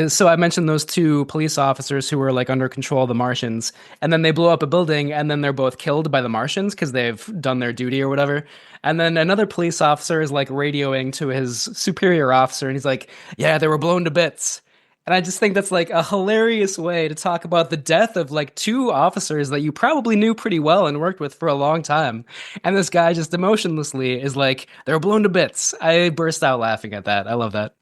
So I mentioned those two police officers who were like under control of the Martians, and then they blow up a building, and then they're both killed by the Martians because they've done their duty or whatever. And then another police officer is like radioing to his superior officer, and he's like, "Yeah, they were blown to bits." And I just think that's like a hilarious way to talk about the death of like two officers that you probably knew pretty well and worked with for a long time. And this guy just emotionlessly is like, "They were blown to bits." I burst out laughing at that. I love that.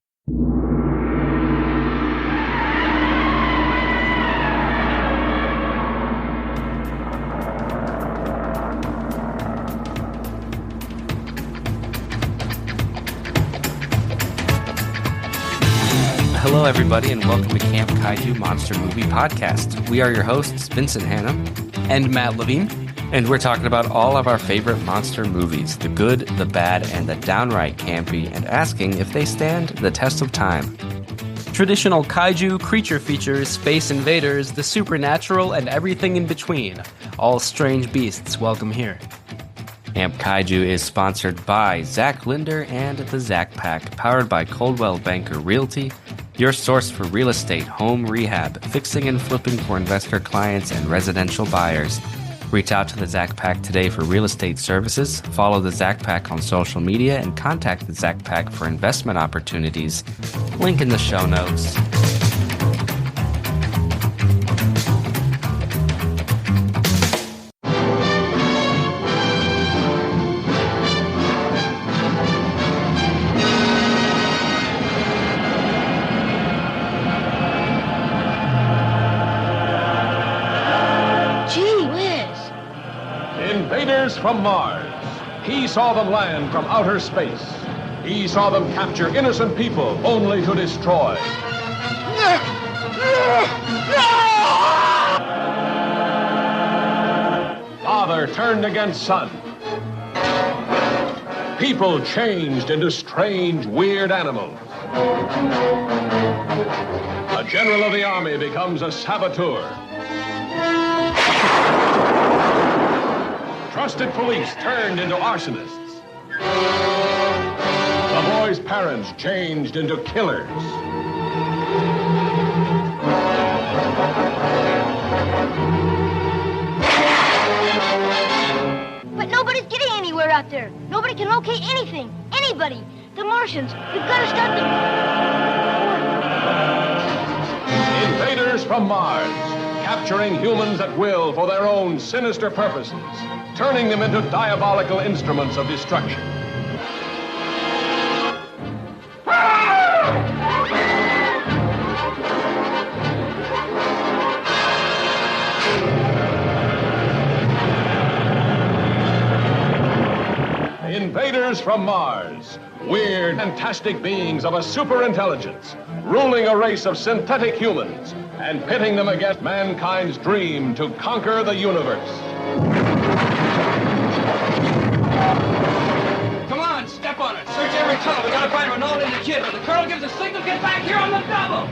Hello, everybody, and welcome to Camp Kaiju Monster Movie Podcast. We are your hosts, Vincent Hanna And Matt Levine. and we're talking about all of our favorite monster movies, the good, the bad, and the downright campy, and asking if they stand the test of time. Traditional kaiju, creature features, space invaders, the supernatural, and everything in between. All strange beasts welcome here. Camp Kaiju is sponsored by Zach Linder and the Zach Pack, powered by Coldwell Banker Realty, your source for real estate, home rehab, fixing and flipping for investor clients and residential buyers. Reach out to the Zach Pack today for real estate services. Follow the Zach Pack on social media and contact the Zach Pack for investment opportunities. Link in the show notes. Gee whiz! Invaders from Mars. He saw them land from outer space. He saw them capture innocent people only to destroy. Father turned against son. People changed into strange, weird animals. A general of the army becomes a saboteur. Trusted police turned into arsonists. The boy's parents changed into killers. But nobody's getting anywhere out there. Nobody can locate anything. Anybody. The Martians. We've got to stop them. Invaders from Mars, capturing humans at will for their own sinister purposes, turning them into diabolical instruments of destruction. Invaders from Mars, weird, fantastic beings of a superintelligence, ruling a race of synthetic humans and pitting them against mankind's dream to conquer the universe. Come on, step on it. Search every tunnel. We gotta find Ronaldo and the kid. When the colonel gives a signal, get back here on the double.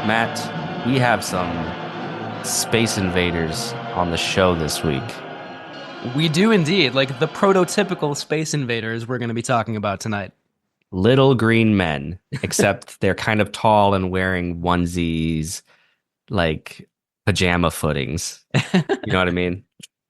Matt, we have some space invaders on the show this week. We do indeed, like the prototypical space invaders we're going to be talking about tonight. Little green men, except they're kind of tall and wearing onesies, like pajama footings. You know what I mean?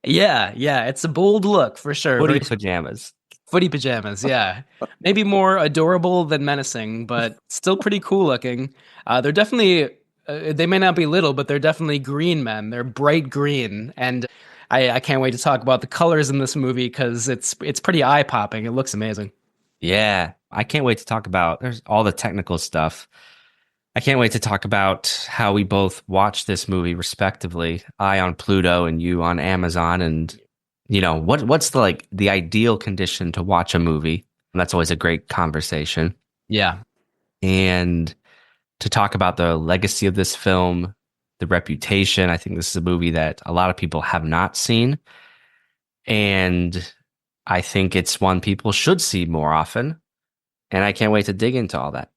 Yeah, it's a bold look for sure. Footy Very pajamas. footy pajamas, yeah. Maybe more adorable than menacing, but still pretty cool looking. They're definitely, they may not be little, but they're definitely green men. They're bright green, and I can't wait to talk about the colors in this movie because it's pretty eye popping. It looks amazing. Yeah, I can't wait to talk about there's all the technical stuff. I can't wait to talk about how we both watch this movie respectively. I on Pluto and you on Amazon, and what's the ideal condition to watch a movie. And that's always a great conversation. Yeah. And to talk about the legacy of this film, the reputation. I think this is a movie that a lot of people have not seen. And I think it's one people should see more often. And I can't wait to dig into all that.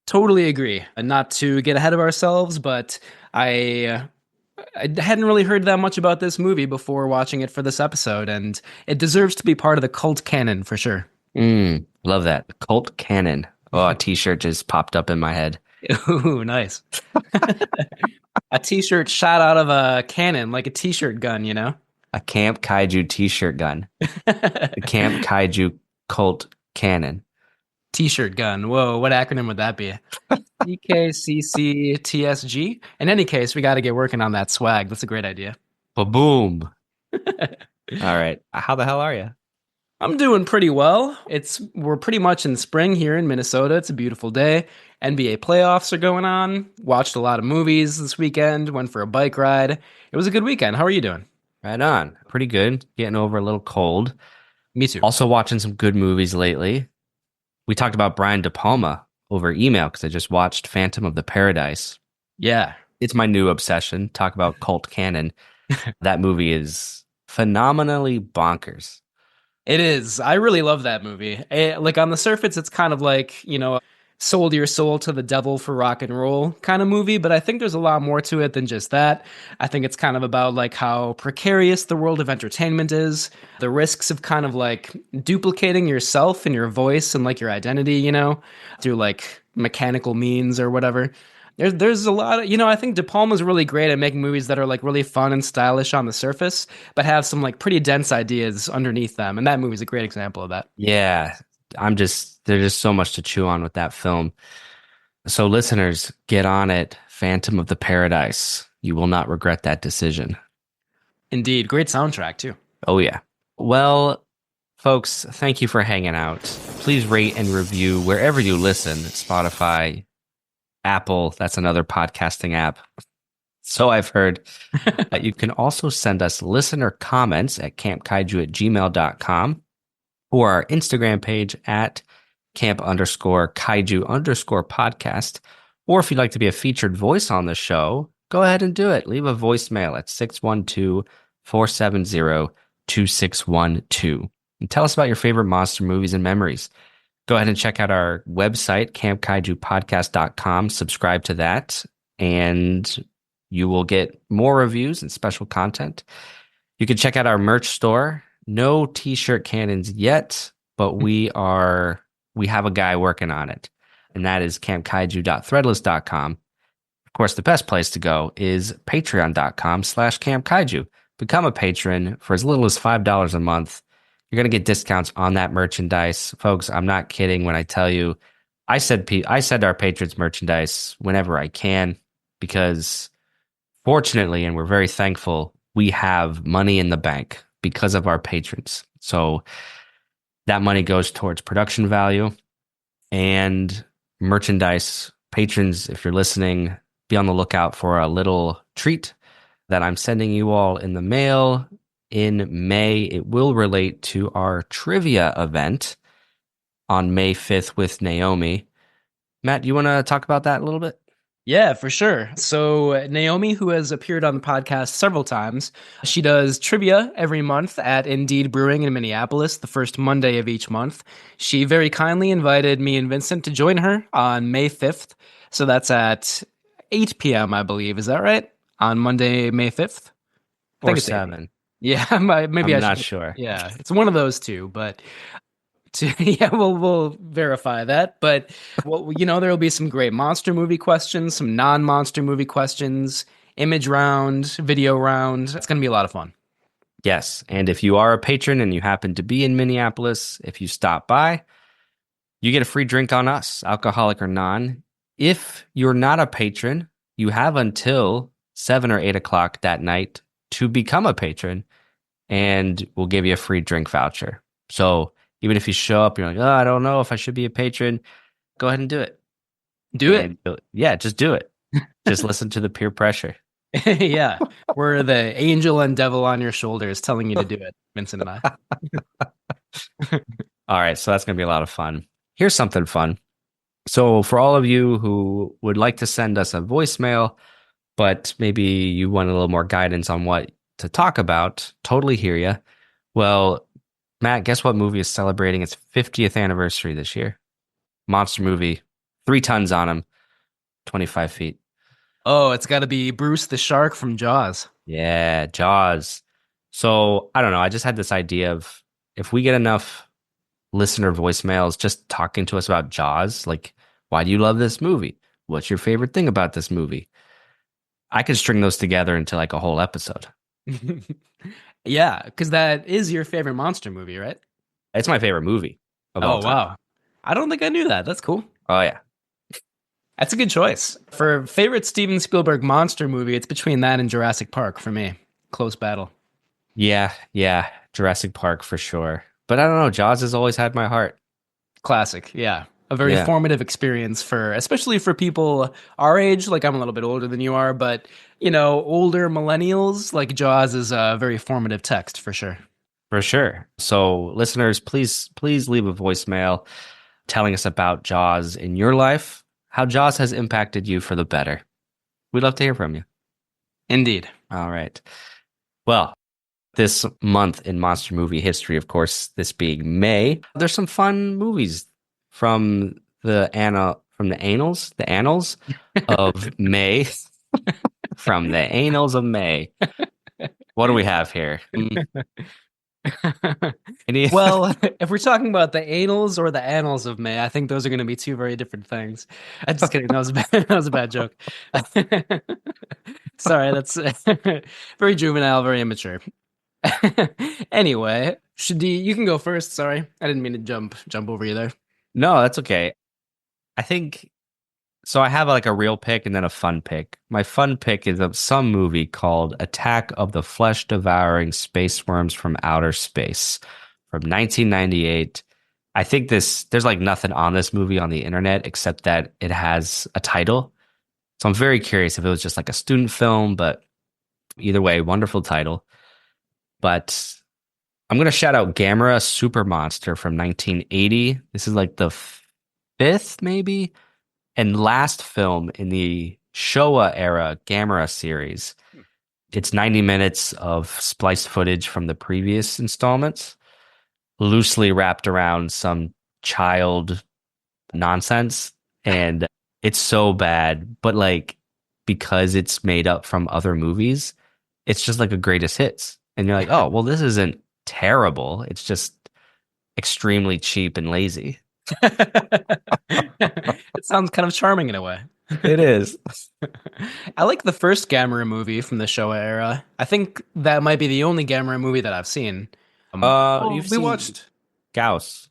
Totally agree. And not to get ahead of ourselves, but I I hadn't really heard that much about this movie before watching it for this episode, and it deserves to be part of the cult canon for sure. Love that. Cult Cannon. Oh, a t-shirt just popped up in my head. Ooh, nice. A t-shirt shot out of a cannon, like a t-shirt gun, you know? A Camp Kaiju t-shirt gun. The Camp Kaiju Cult Cannon. T-shirt gun. Whoa, what acronym would that be? EKCCTSG? In any case, we got to get working on that swag. That's a great idea. Ba-boom. All right. How the hell are you? I'm doing pretty well. We're pretty much in spring here in Minnesota. It's a beautiful day. NBA playoffs are going on. Watched a lot of movies this weekend. Went for a bike ride. It was a good weekend. How are you doing? Right on. Pretty good. Getting over a little cold. Me too. Also watching some good movies lately. We talked about Brian De Palma over email because I just watched Phantom of the Paradise. Yeah. It's my new obsession. Talk about cult canon. That movie is phenomenally bonkers. It is. I really love that movie. Like on the surface, it's kind of like, sold your soul to the devil for rock and roll kind of movie, but I think there's a lot more to it than just that. I think it's kind of about like how precarious the world of entertainment is, the risks of kind of like duplicating yourself and your voice and like your identity, through like mechanical means or whatever. There's a lot of, I think De Palma's really great at making movies that are like really fun and stylish on the surface, but have some like pretty dense ideas underneath them. And that movie's a great example of that. Yeah. There's just so much to chew on with that film. So listeners, get on it. Phantom of the Paradise. You will not regret that decision. Indeed. Great soundtrack too. Oh yeah. Well, folks, thank you for hanging out. Please rate and review wherever you listen. Spotify, Apple, that's another podcasting app. So I've heard. You can also send us listener comments at campkaiju@gmail.com or our Instagram page at camp_kaiju_podcast. Or if you'd like to be a featured voice on the show, go ahead and do it. Leave a voicemail at 612-470-2612 and tell us about your favorite monster movies and memories. Go ahead and check out our website, campkaijupodcast.com. Subscribe to that, and you will get more reviews and special content. You can check out our merch store. No t-shirt cannons yet, but we have a guy working on it, and that is campkaiju.threadless.com. Of course, the best place to go is patreon.com/campkaiju. Become a patron for as little as $5 a month. You're going to get discounts on that merchandise. Folks, I'm not kidding when I tell you, I send our patrons merchandise whenever I can because fortunately, and we're very thankful, we have money in the bank because of our patrons. So that money goes towards production value and merchandise. Patrons, if you're listening, be on the lookout for a little treat that I'm sending you all in the mail in May. It will relate to our trivia event on May 5th with Naomi. Matt, you want to talk about that a little bit? Yeah, for sure. So Naomi, who has appeared on the podcast several times, she does trivia every month at Indeed Brewing in Minneapolis, the first Monday of each month. She very kindly invited me and Vincent to join her on May 5th. So that's at 8 p.m., I believe. Is that right? On Monday, May 5th? I think Or it's 7. Yeah, maybe I'm I not should. sure. Yeah, it's one of those two, but yeah, we'll verify that. But there will be some great monster movie questions, some non-monster movie questions, image round, video round. It's going to be a lot of fun. Yes, and if you are a patron and you happen to be in Minneapolis, if you stop by, you get a free drink on us, alcoholic or non. If you're not a patron, you have until 7 or 8 o'clock that night to become a patron, and we'll give you a free drink voucher. So even if you show up, you're like, oh, I don't know if I should be a patron, go ahead and do it. Yeah, just do it. Just listen to the peer pressure. Yeah, we're the angel and devil on your shoulders telling you to do it, Vincent and I. All right, so that's going to be a lot of fun. Here's something fun. So for all of you who would like to send us a voicemail, but maybe you want a little more guidance on what to talk about, totally hear you. Well, Matt, guess what movie is celebrating its 50th anniversary this year? Monster movie, 3 tons on him, 25 feet. Oh, it's got to be Bruce the shark from Jaws. Yeah, Jaws. So I don't know. I just had this idea of if we get enough listener voicemails just talking to us about Jaws, like, why do you love this movie? What's your favorite thing about this movie? I could string those together into like a whole episode. Yeah, because that is your favorite monster movie, right? It's my favorite movie of all Oh, time. wow. I don't think I knew that. That's cool. Oh yeah. That's a good choice. For favorite Steven Spielberg monster movie, it's between that and Jurassic Park for me. Close battle. Yeah, yeah. Jurassic Park for sure. But I don't know. Jaws has always had my heart. Classic, yeah. A very Yeah, formative experience for, especially for people our age. Like I'm a little bit older than you are, but older millennials. Like Jaws is a very formative text for sure. for sure. So listeners, please leave a voicemail telling us about Jaws in your life, how Jaws has impacted you for the better. We'd love to hear from you. Indeed. All right. Well, this month in monster movie history, of course, this being May, there's some fun movies from the annals of May, from the annals of May. What do we have here? Any Well, if we're talking about the anals or the annals of May, I think those are going to be two very different things. I'm just kidding. That was a bad, that was a bad joke. Sorry, that's very juvenile, very immature. Anyway, you can go first. Sorry, I didn't mean to jump over you there. No, that's okay. I think so. I have like a real pick and then a fun pick. My fun pick is of some movie called Attack of the Flesh Devouring Space Worms from Outer Space from 1998. I think there's like nothing on this movie on the internet except that it has a title. So I'm very curious if it was just like a student film, but either way, wonderful title. But I'm going to shout out Gamera Super Monster from 1980. This is like the fifth, maybe, and last film in the Showa era Gamera series. It's 90 minutes of spliced footage from the previous installments, loosely wrapped around some child nonsense. And it's so bad, but like because it's made up from other movies, it's just like a greatest hits. And you're like, oh, well, this isn't terrible. It's just extremely cheap and lazy. It sounds kind of charming in a way. It is. I like the first Gamera movie from the Showa era. I think that might be the only Gamera movie that I've seen. You've We seen watched. Gauss.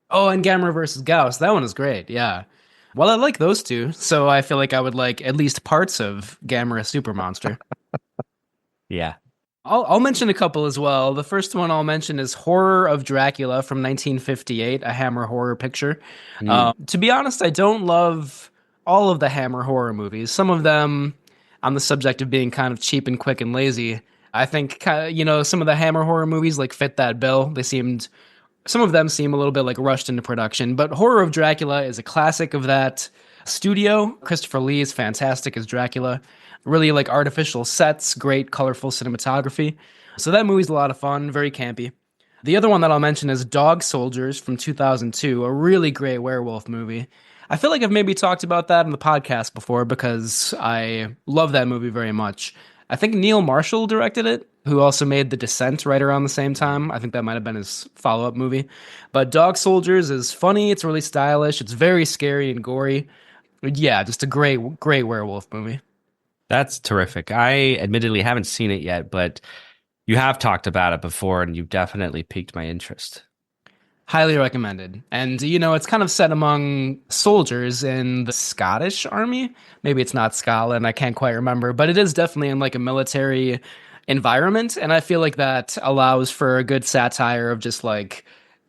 Oh, and Gamera versus Gauss. That one is great. Yeah. Well, I like those two, so I feel like I would like at least parts of Gamera Super Monster. Yeah. I'll mention a couple as well. The first one I'll mention is Horror of Dracula from 1958, a Hammer horror picture. To be honest, I don't love all of the Hammer horror movies. Some of them, on the subject of being kind of cheap and quick and lazy, I think some of the Hammer horror movies like fit that bill. Some of them seem a little bit like rushed into production, but Horror of Dracula is a classic of that studio. Christopher Lee is fantastic as Dracula. Really like artificial sets, great colorful cinematography. So that movie's a lot of fun, very campy. The other one that I'll mention is Dog Soldiers from 2002, a really great werewolf movie. I feel like I've maybe talked about that in the podcast before because I love that movie very much. I think Neil Marshall directed it, who also made The Descent right around the same time. I think that might have been his follow-up movie. But Dog Soldiers is funny, it's really stylish, it's very scary and gory. Yeah, just a great, great werewolf movie. That's terrific. I admittedly haven't seen it yet, but you have talked about it before and you've definitely piqued my interest. Highly recommended. And, it's kind of set among soldiers in the Scottish army. Maybe it's not Scotland, I can't quite remember, but it is definitely in like a military environment. And I feel like that allows for a good satire of just like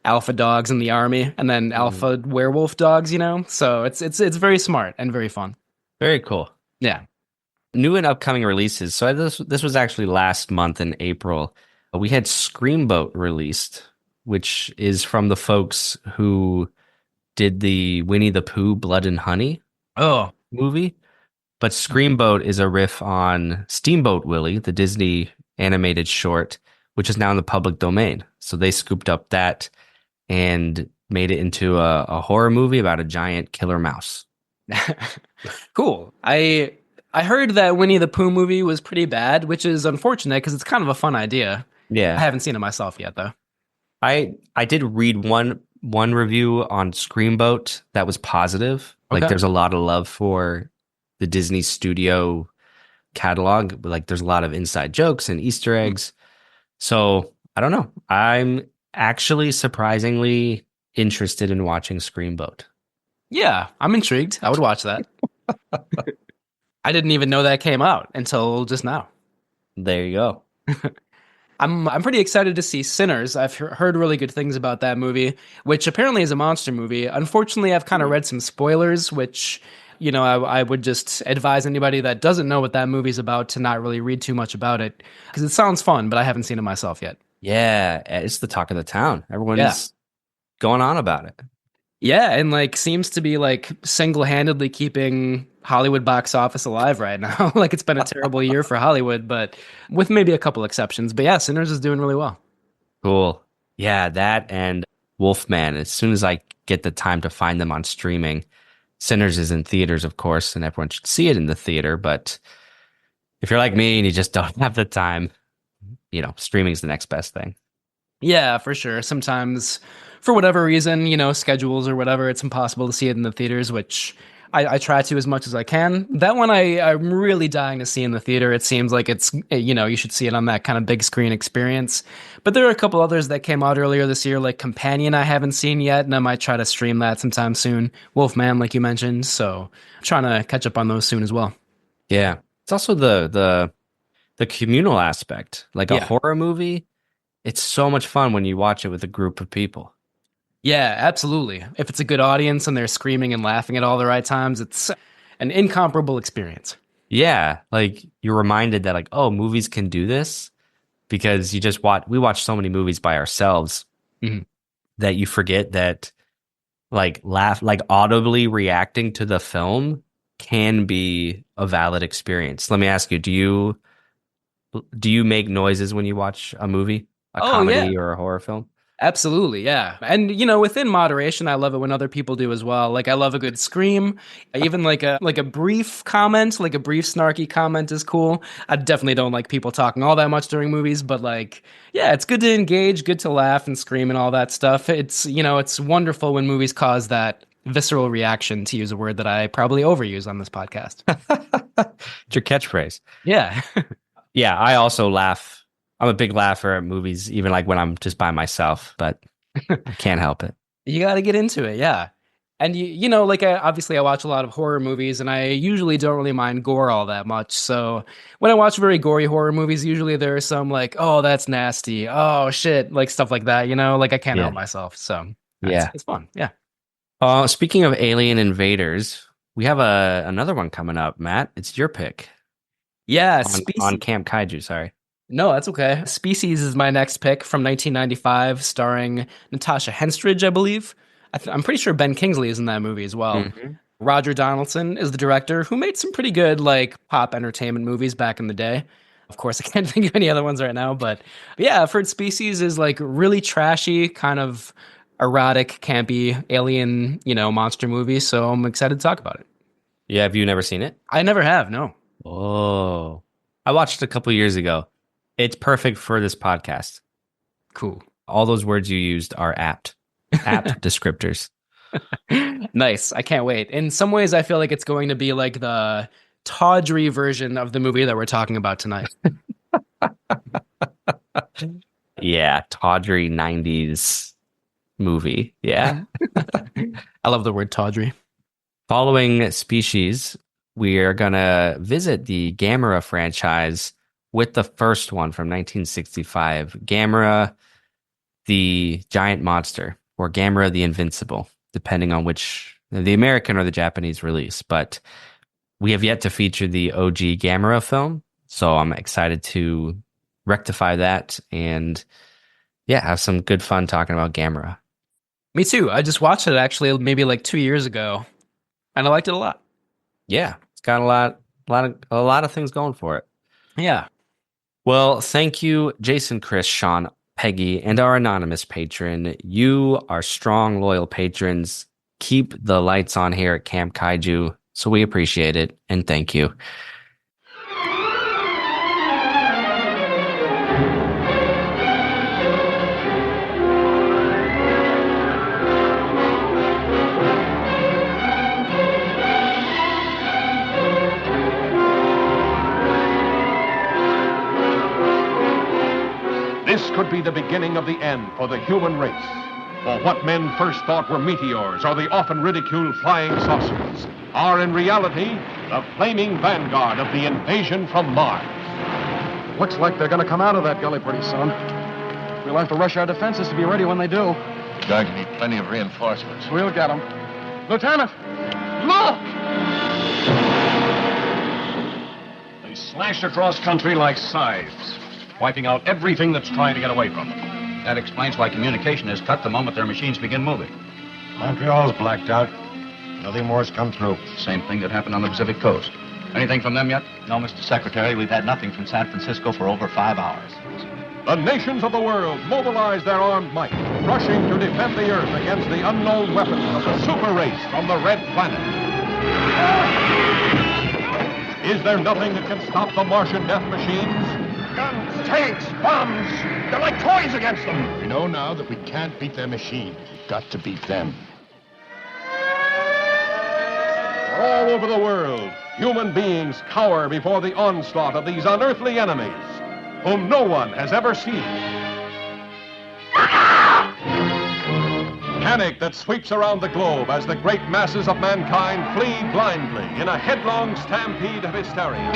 alpha dogs in the army and then alpha werewolf dogs, So it's very smart and very fun. Very cool. Yeah. New and upcoming releases. So this was actually last month in April. We had Screamboat released, which is from the folks who did the Winnie the Pooh Blood and Honey movie. But Screamboat is a riff on Steamboat Willie, the Disney animated short, which is now in the public domain. So they scooped up that and made it into a horror movie about a giant killer mouse. Cool. I I heard that Winnie the Pooh movie was pretty bad, which is unfortunate because it's kind of a fun idea. I Yeah. haven't seen it myself yet, though. I did read one review on Screamboat that was positive. Like Okay. there's a lot of love for the Disney Studio catalog, but like there's a lot of inside jokes and Easter eggs. So I don't know. I'm actually surprisingly interested in watching Screamboat. Yeah, I'm intrigued. I would watch that. I didn't even know that came out until just now. There you go. I'm pretty excited to see Sinners. I've heard really good things about that movie, which apparently is a monster movie. Unfortunately, I've kind of read some spoilers, which I would just advise anybody that doesn't know what that movie's about to not really read too much about it because it sounds fun, but I haven't seen it myself yet. Yeah, it's the talk of the town. Yeah. Everyone's going on about it. Yeah, and like seems to be like single-handedly keeping Hollywood box office alive right now. Like it's been a terrible year for Hollywood, but with maybe a couple exceptions. But yeah, Sinners is doing really well. Cool. Yeah, that and Wolfman. As soon as I get the time to find them on streaming, Sinners is in theaters, of course, and everyone should see it in the theater. But if you're like me and you just don't have the time, streaming's the next best thing. Yeah, for sure. Sometimes, for whatever reason, schedules or whatever, it's impossible to see it in the theaters, which I try to as much as I can. That one I'm really dying to see in the theater. It seems like you should see it on that kind of big screen experience. But there are a couple others that came out earlier this year, like Companion I haven't seen yet, and I might try to stream that sometime soon. Wolfman, like you mentioned, so trying to catch up on those soon as well. Yeah. It's also the communal aspect. Like a Yeah. horror movie, it's so much fun when you watch it with a group of people. Yeah, absolutely. If it's a good audience and they're screaming and laughing at all the right times, it's an incomparable experience. Yeah, like you're reminded that like, oh, movies can do this because we watch so many movies by ourselves Mhm. that you forget that like audibly reacting to the film can be a valid experience. Let me ask you, do you make noises when you watch a movie, a Oh, yeah. comedy or a horror film? Absolutely, yeah. And within moderation, I love it when other people do as well. Like I love a good scream. Even like a brief comment, like a brief snarky comment is cool. I definitely don't like people talking all that much during movies, but like yeah, it's good to engage, good to laugh and scream and all that stuff. It's wonderful when movies cause that visceral reaction, to use a word that I probably overuse on this podcast. It's your catchphrase. Yeah. Yeah, I also laugh. I'm a big laugher at movies, even like when I'm just by myself, but I can't help it. You got to get into it, yeah. And like obviously I watch a lot of horror movies, and I usually don't really mind gore all that much. So when I watch very gory horror movies, usually there are some like, oh, that's nasty, oh shit, like stuff like that. Like I can't Yeah. help myself. So Yeah. it's fun, yeah. Speaking of Alien Invaders, we have another one coming up, Matt. It's your pick Yeah, on Camp Kaiju. Sorry. No, that's okay. Species is my next pick from 1995, starring Natasha Henstridge, I believe. I'm pretty sure Ben Kingsley is in that movie as well. Mhm. Roger Donaldson is the director, who made some pretty good like pop entertainment movies back in the day. Of course, I can't think of any other ones right now, but yeah, I've heard Species is like really trashy, kind of erotic, campy alien, monster movie. So I'm excited to talk about it. Yeah, have you never seen it? I never have, no. Oh, I watched it a couple years ago. It's perfect for this podcast. Cool. All those words you used are apt descriptors. Nice. I can't wait. In some ways, I feel like it's going to be like the tawdry version of the movie that we're talking about tonight. Yeah, tawdry 90s movie. Yeah. I love the word tawdry. Following Species, we are going to visit the Gamera franchise with the first one from 1965, Gamera the Giant Monster, or Gamera the Invincible, depending on which, the American or the Japanese release. But we have yet to feature the OG Gamera film, so I'm excited to rectify that and, yeah, have some good fun talking about Gamera. Me too. I just watched it actually maybe like 2 years ago, and I liked it a lot. Yeah, it's got a lot of things going for it. Yeah. Well, thank you, Jason, Chris, Sean, Peggy, and our anonymous patron. You are strong, loyal patrons. Keep the lights on here at Camp Kaiju, so we appreciate it, and thank you. This could be the beginning of the end for the human race. For what men first thought were meteors or the often ridiculed flying saucers are in reality the flaming vanguard of the invasion from Mars. Looks like they're going to come out of that gully pretty soon. We'll have to rush our defenses to be ready when they do. Going to need plenty of reinforcements. We'll get them. Lieutenant, look! They slash across country like scythes, wiping out everything that's trying to get away from them. That explains why communication is cut the moment their machines begin moving. Montreal's blacked out. Nothing more's come through. Same thing that happened on the Pacific coast. Anything from them yet? No, Mr. Secretary, we've had nothing from San Francisco for over 5 hours. The nations of the world mobilize their armed might, rushing to defend the Earth against the unknown weapons of the super race from the Red Planet. Is there nothing that can stop the Martian death machines? Guns, tanks, bombs. They're like toys against them. We know now that we can't beat their machine. We've got to beat them. All over the world, human beings cower before the onslaught of these unearthly enemies, whom no one has ever seen. Panic that sweeps around the globe as the great masses of mankind flee blindly in a headlong stampede of hysteria.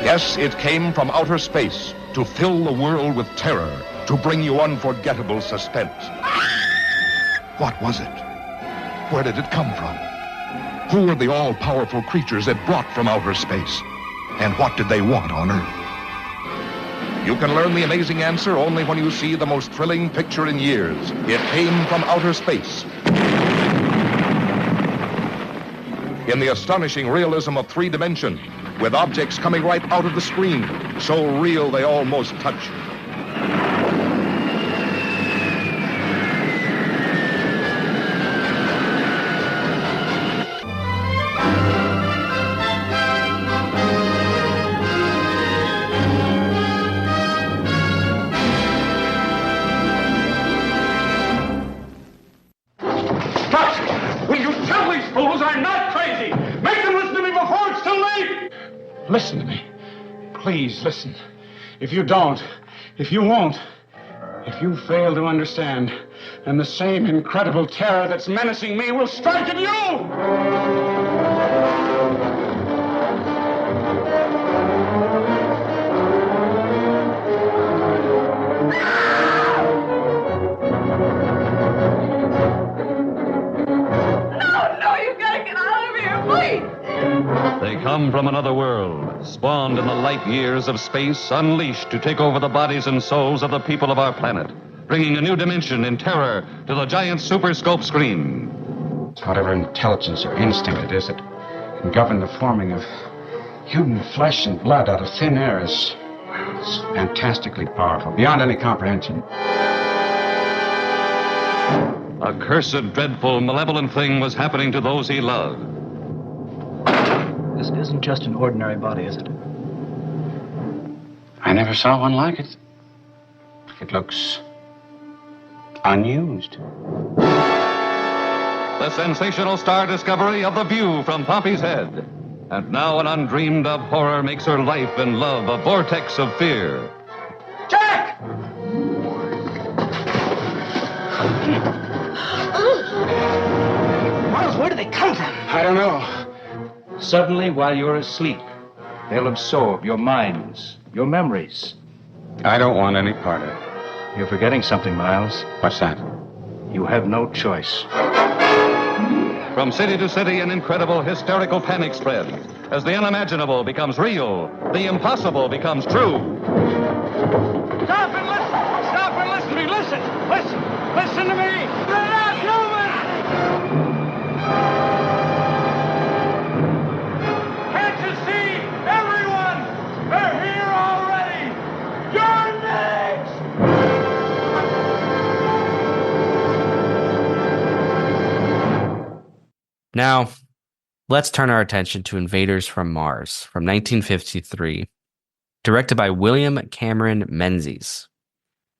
Yes, it came from outer space to fill the world with terror, to bring you unforgettable suspense. What was it? Where did it come from? Who were the all-powerful creatures it brought from outer space? And what did they want on Earth? You can learn the amazing answer only when you see the most thrilling picture in years. It came from outer space. In the astonishing realism of 3 dimension, with objects coming right out of the screen, so real they almost touch you. Will you tell these fools I'm not crazy? Make them listen to me before it's too late! Listen to me. Please listen. If you don't, if you won't, if you fail to understand, then the same incredible terror that's menacing me will strike at you! They come from another world, spawned in the light years of space, unleashed to take over the bodies and souls of the people of our planet, bringing a new dimension in terror to the giant super scope screen. Whatever intelligence or instinct it is that can govern the forming of human flesh and blood out of thin air is fantastically powerful, beyond any comprehension. A cursed, dreadful, malevolent thing was happening to those he loved. This isn't just an ordinary body, is it? I never saw one like it. It looks unused. The sensational star discovery of The View from Pompey's Head. And now an undreamed of horror makes her life and love a vortex of fear. Jack! Miles, where do they come from? I don't know. Suddenly, while you're asleep, they'll absorb your minds, your memories. I don't want any part of it. You're forgetting something, Miles. What's that? You have no choice. From city to city, an incredible hysterical panic spreads. As the unimaginable becomes real, the impossible becomes true. Stop and listen! Stop and listen to me! Listen! Listen! Listen to me! They're not human! Can't you see? Everyone! They're here already! You're next! Now, let's turn our attention to Invaders from Mars from 1953, directed by William Cameron Menzies.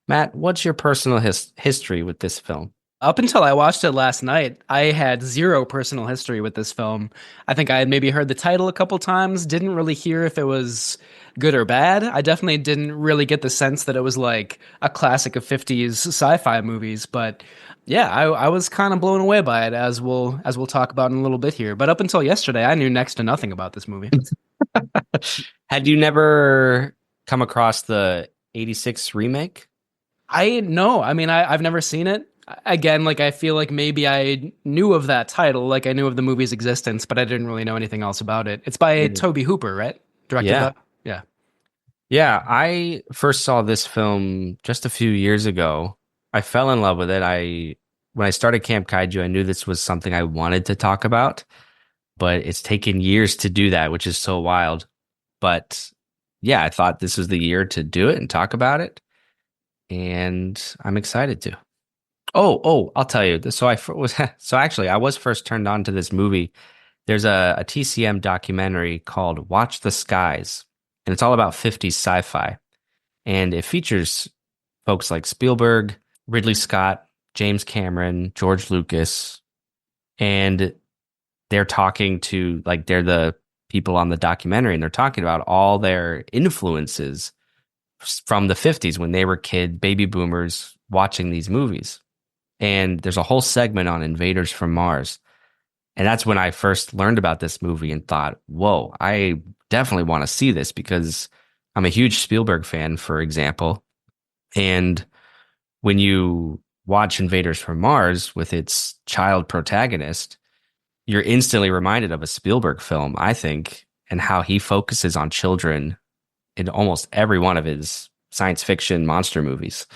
Matt, what's your personal history with this film? Up until I watched it last night, I had zero personal history with this film. I think I had maybe heard the title a couple times, didn't really hear if it was good or bad. I definitely didn't really get the sense that it was like a classic of 50s sci-fi movies, but yeah, I was kind of blown away by it, as we'll talk about in a little bit here. But up until yesterday, I knew next to nothing about this movie. Had you never come across the 86 remake? No, I mean, I've never seen it. Again, like, I feel like maybe I knew of that title, like I knew of the movie's existence, but I didn't really know anything else about it. It's by Tobe Hooper, right? Directed by? Yeah. Yeah, I first saw this film just a few years ago. I fell in love with it. When I started Camp Kaiju, I knew this was something I wanted to talk about, but it's taken years to do that, which is so wild. But yeah, I thought this was the year to do it and talk about it, and I'm excited to. I'll tell you. So actually, I was first turned on to this movie. There's a TCM documentary called Watch the Skies, and it's all about 50s sci-fi, and it features folks like Spielberg, Ridley Scott, James Cameron, George Lucas, and they're talking to, like, they're the people on the documentary, and they're talking about all their influences from the 50s when they were baby boomers watching these movies. And there's a whole segment on Invaders from Mars. And that's when I first learned about this movie and thought, whoa, I definitely want to see this, because I'm a huge Spielberg fan, for example. And when you watch Invaders from Mars with its child protagonist, you're instantly reminded of a Spielberg film, I think, and how he focuses on children in almost every one of his science fiction monster movies.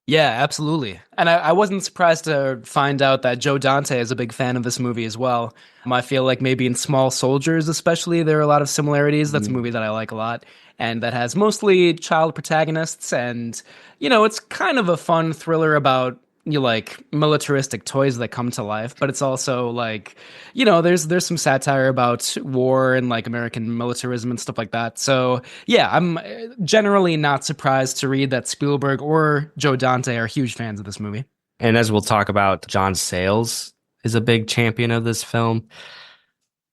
Yeah, absolutely. And I wasn't surprised to find out that Joe Dante is a big fan of this movie as well. I feel like maybe in Small Soldiers especially, there are a lot of similarities. That's a movie that I like a lot, and that has mostly child protagonists. And, it's kind of a fun thriller about, like, militaristic toys that come to life, but it's also like, there's some satire about war and like American militarism and stuff like that. So yeah, I'm generally not surprised to read that Spielberg or Joe Dante are huge fans of this movie. And as we'll talk about, John Sayles is a big champion of this film.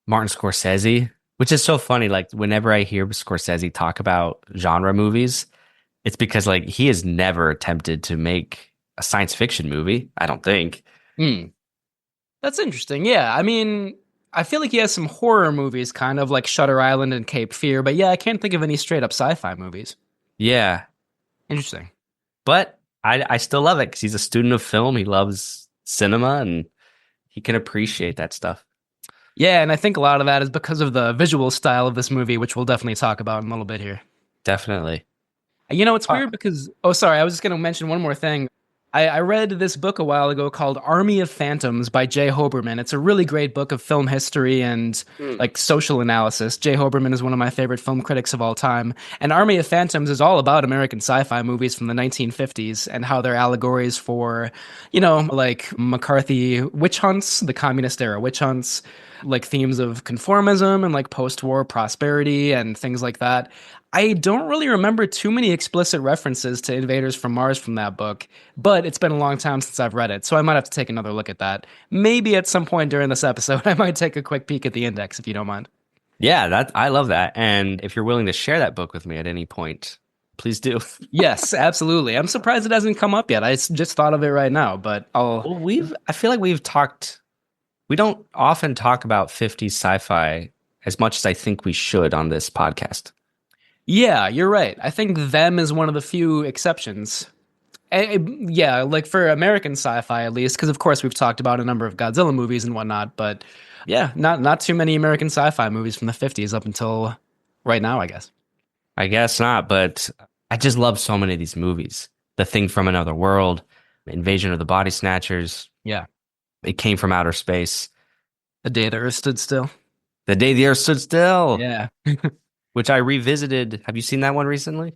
Martin Scorsese, which is so funny. Like, whenever I hear Scorsese talk about genre movies, it's because, like, he has never attempted to make a science fiction movie, I don't think. That's interesting. Yeah, I mean, I feel like he has some horror movies, kind of like Shutter Island and Cape Fear, but yeah, I can't think of any straight up sci-fi movies. Yeah. Interesting. But I still love it because he's a student of film. He loves cinema and he can appreciate that stuff. Yeah, and I think a lot of that is because of the visual style of this movie, which we'll definitely talk about in a little bit here. Definitely. It's weird because... Oh, sorry, I was just going to mention one more thing. I read this book a while ago called Army of Phantoms by Jay Hoberman. It's a really great book of film history and like social analysis. Jay Hoberman is one of my favorite film critics of all time. And Army of Phantoms is all about American sci-fi movies from the 1950s and how they're allegories for, like McCarthy witch hunts, the communist era witch hunts, like themes of conformism and like post-war prosperity and things like that. I don't really remember too many explicit references to Invaders from Mars from that book, but it's been a long time since I've read it, so I might have to take another look at that. Maybe at some point during this episode, I might take a quick peek at the index, if you don't mind. Yeah, I love that. And if you're willing to share that book with me at any point, please do. Yes, absolutely. I'm surprised it hasn't come up yet. I just thought of it right now, but I feel like we don't often talk about 50s sci-fi as much as I think we should on this podcast. Yeah, you're right. I think Them is one of the few exceptions. Yeah, like for American sci-fi at least, because of course we've talked about a number of Godzilla movies and whatnot, but yeah, not too many American sci-fi movies from the 50s up until right now, I guess. I guess not, but I just love so many of these movies. The Thing from Another World, Invasion of the Body Snatchers. Yeah. It Came from Outer Space. The Day the Earth Stood Still. The Day the Earth Stood Still. Yeah. Which I revisited. Have you seen that one recently?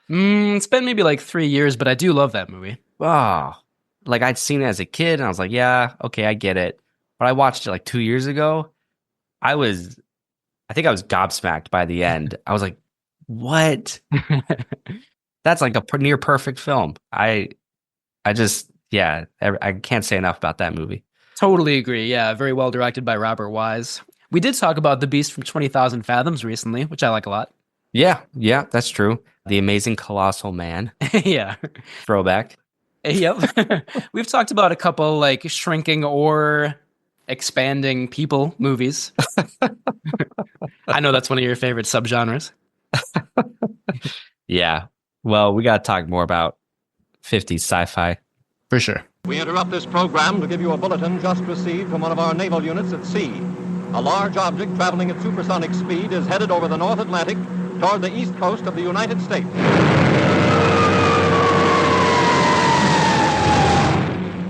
It's been maybe like 3 years, but I do love that movie. Oh, like I'd seen it as a kid and I was like, yeah, okay, I get it. But I watched it like 2 years ago. I think I was gobsmacked by the end. I was like, what? That's like a near perfect film. I can't say enough about that movie. Totally agree. Yeah, very well directed by Robert Wise. We did talk about The Beast from 20,000 Fathoms recently, which I like a lot. Yeah, that's true. The Amazing Colossal Man. Yeah. Throwback. Yep. We've talked about a couple like shrinking or expanding people movies. I know that's one of your favorite subgenres. Yeah. Well, we got to talk more about 50s sci-fi. For sure. We interrupt this program to give you a bulletin just received from one of our naval units at sea. A large object traveling at supersonic speed is headed over the North Atlantic toward the east coast of the United States.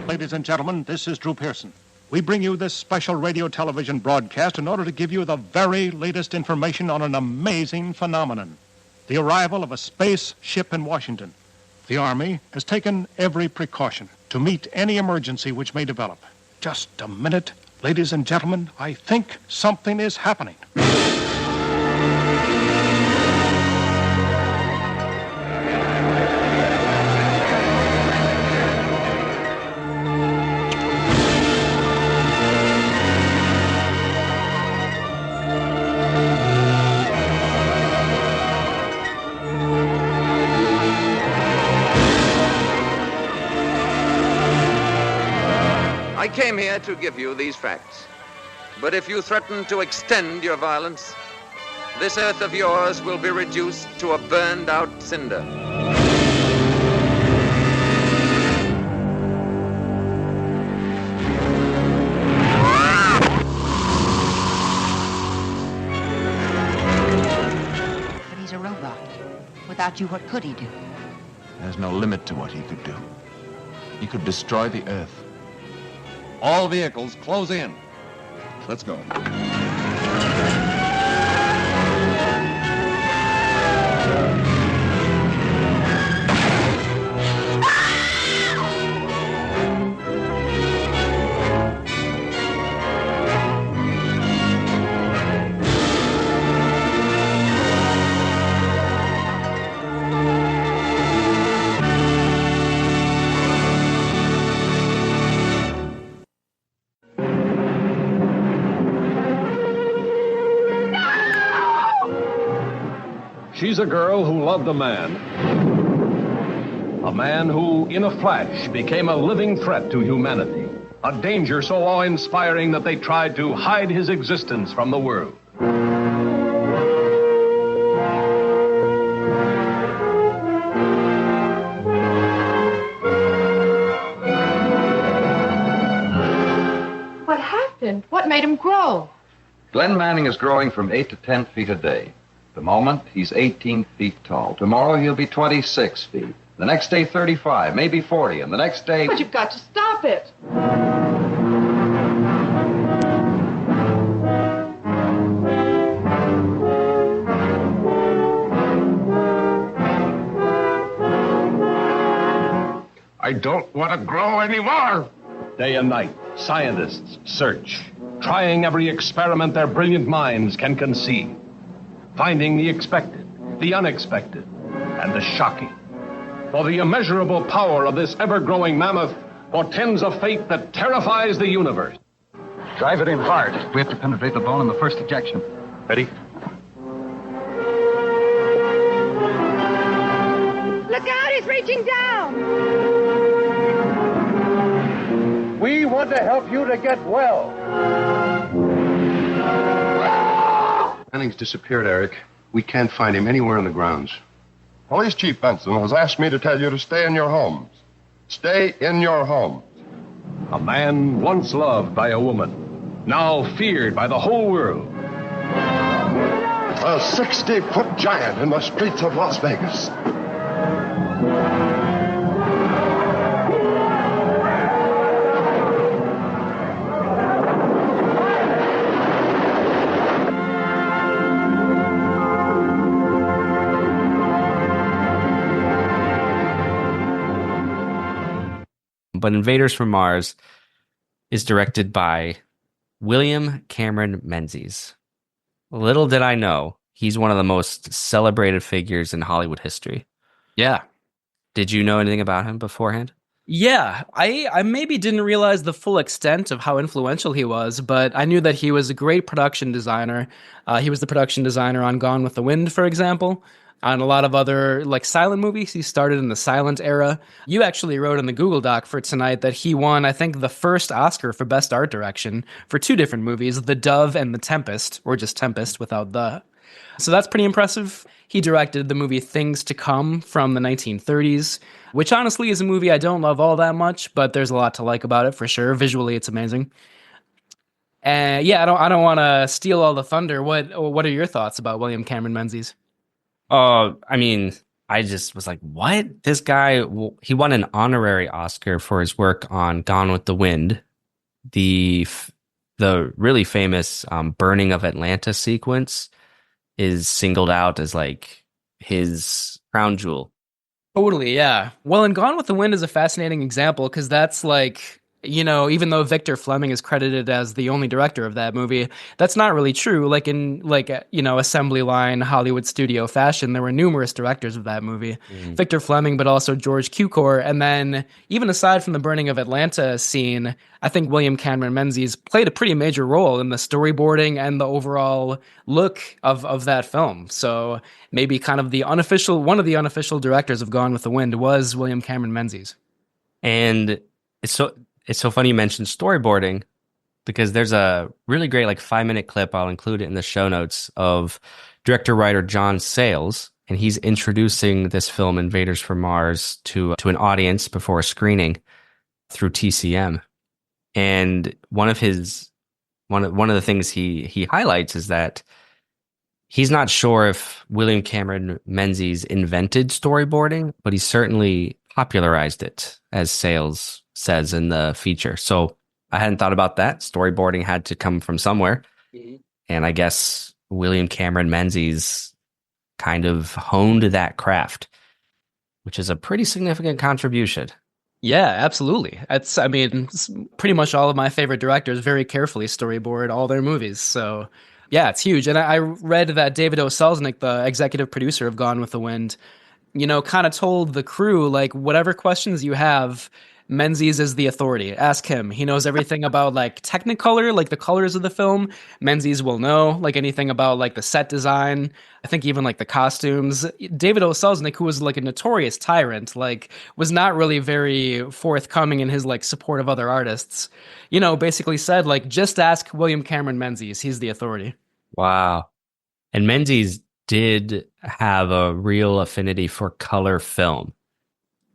Ladies and gentlemen, this is Drew Pearson. We bring you this special radio television broadcast in order to give you the very latest information on an amazing phenomenon, the arrival of a space ship in Washington. The Army has taken every precaution to meet any emergency which may develop. Just a minute, ladies and gentlemen, I think something is happening. I came here to give you these facts. But if you threaten to extend your violence, this earth of yours will be reduced to a burned-out cinder. But he's a robot. Without you, what could he do? There's no limit to what he could do. He could destroy the Earth. All vehicles, close in. Let's go. She's a girl who loved a man. A man who, in a flash, became a living threat to humanity. A danger so awe-inspiring that they tried to hide his existence from the world. What happened? What made him grow? Glenn Manning is growing from 8 to 10 feet a day. The moment, he's 18 feet tall. Tomorrow, he'll be 26 feet. The next day, 35, maybe 40. And the next day... But you've got to stop it. I don't want to grow anymore. Day and night, scientists search, trying every experiment their brilliant minds can conceive. Finding the expected, the unexpected, and the shocking. For the immeasurable power of this ever-growing mammoth portends a fate that terrifies the universe. Drive it in hard. We have to penetrate the bone in the first ejection. Ready? Look out, he's reaching down. We want to help you to get well. Manning's disappeared, Eric. We can't find him anywhere in the grounds. Police Chief Benson has asked me to tell you to stay in your homes. Stay in your home. A man once loved by a woman, now feared by the whole world. A 60-foot giant in the streets of Las Vegas. But Invaders from Mars is directed by William Cameron Menzies. Little did I know, he's one of the most celebrated figures in Hollywood history. Yeah. Did you know anything about him beforehand? Yeah, I maybe didn't realize the full extent of how influential he was, but I knew that he was a great production designer. He was the production designer on Gone with the Wind, for example, on a lot of other like silent movies. He started in the silent era. You actually wrote in the Google Doc for tonight that he won, I think, the first Oscar for Best Art Direction for two different movies, The Dove and The Tempest, or just Tempest without the. So that's pretty impressive. He directed the movie Things to Come from the 1930s, which honestly is a movie I don't love all that much, but there's a lot to like about it for sure. Visually, it's amazing. And yeah, I don't want to steal all the thunder. What are your thoughts about William Cameron Menzies? I mean, I just was like, what? This guy, he won an honorary Oscar for his work on Gone with the Wind, the really famous burning of Atlanta sequence is singled out as like his crown jewel. Totally, yeah. Well, and Gone with the Wind is a fascinating example because that's like, you know, even though Victor Fleming is credited as the only director of that movie, that's not really true. Like in assembly line Hollywood studio fashion, there were numerous directors of that movie. Victor Fleming, but also George Cukor. And then even aside from the burning of Atlanta scene, I think William Cameron Menzies played a pretty major role in the storyboarding and the overall look of that film. So maybe kind of one of the unofficial directors of Gone with the Wind was William Cameron Menzies. And it's so funny you mentioned storyboarding because there's a really great like 5-minute clip. I'll include it in the show notes of director-writer John Sayles, and he's introducing this film Invaders from Mars to an audience before a screening through TCM. And one of the things he highlights is that he's not sure if William Cameron Menzies invented storyboarding, but he certainly popularized it, as Sayles says in the feature. So I hadn't thought about that. Storyboarding had to come from somewhere. Mm-hmm. And I guess William Cameron Menzies kind of honed that craft, which is a pretty significant contribution. Yeah, absolutely. Pretty much all of my favorite directors very carefully storyboard all their movies. So yeah, it's huge. And I read that David O. Selznick, the executive producer of Gone with the Wind, kind of told the crew, like, whatever questions you have, Menzies is the authority. Ask him. He knows everything about like Technicolor, like the colors of the film. Menzies will know like anything about like the set design. I think even like the costumes. David O. Selznick, who was like a notorious tyrant, like was not really very forthcoming in his like support of other artists. Basically said like just ask William Cameron Menzies. He's the authority. Wow. And Menzies did have a real affinity for color film.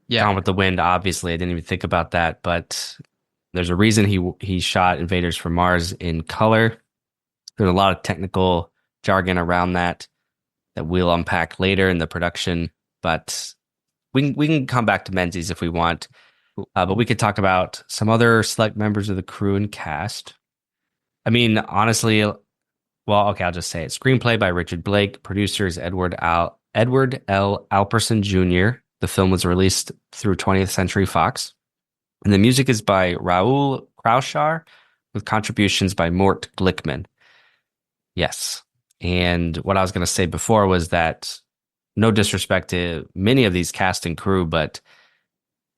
Yeah. Gone with the Wind, obviously, I didn't even think about that, but there's a reason he shot Invaders from Mars in color. There's a lot of technical jargon around that we'll unpack later in the production, but we can come back to Menzies if we want. But we could talk about some other select members of the crew and cast. I mean, honestly, well, okay, I'll just say it. Screenplay by Richard Blake, producers Edward L. Alperson Jr. The film was released through 20th Century Fox. And the music is by Raoul Krauschar with contributions by Mort Glickman. Yes. And what I was going to say before was that no disrespect to many of these cast and crew, but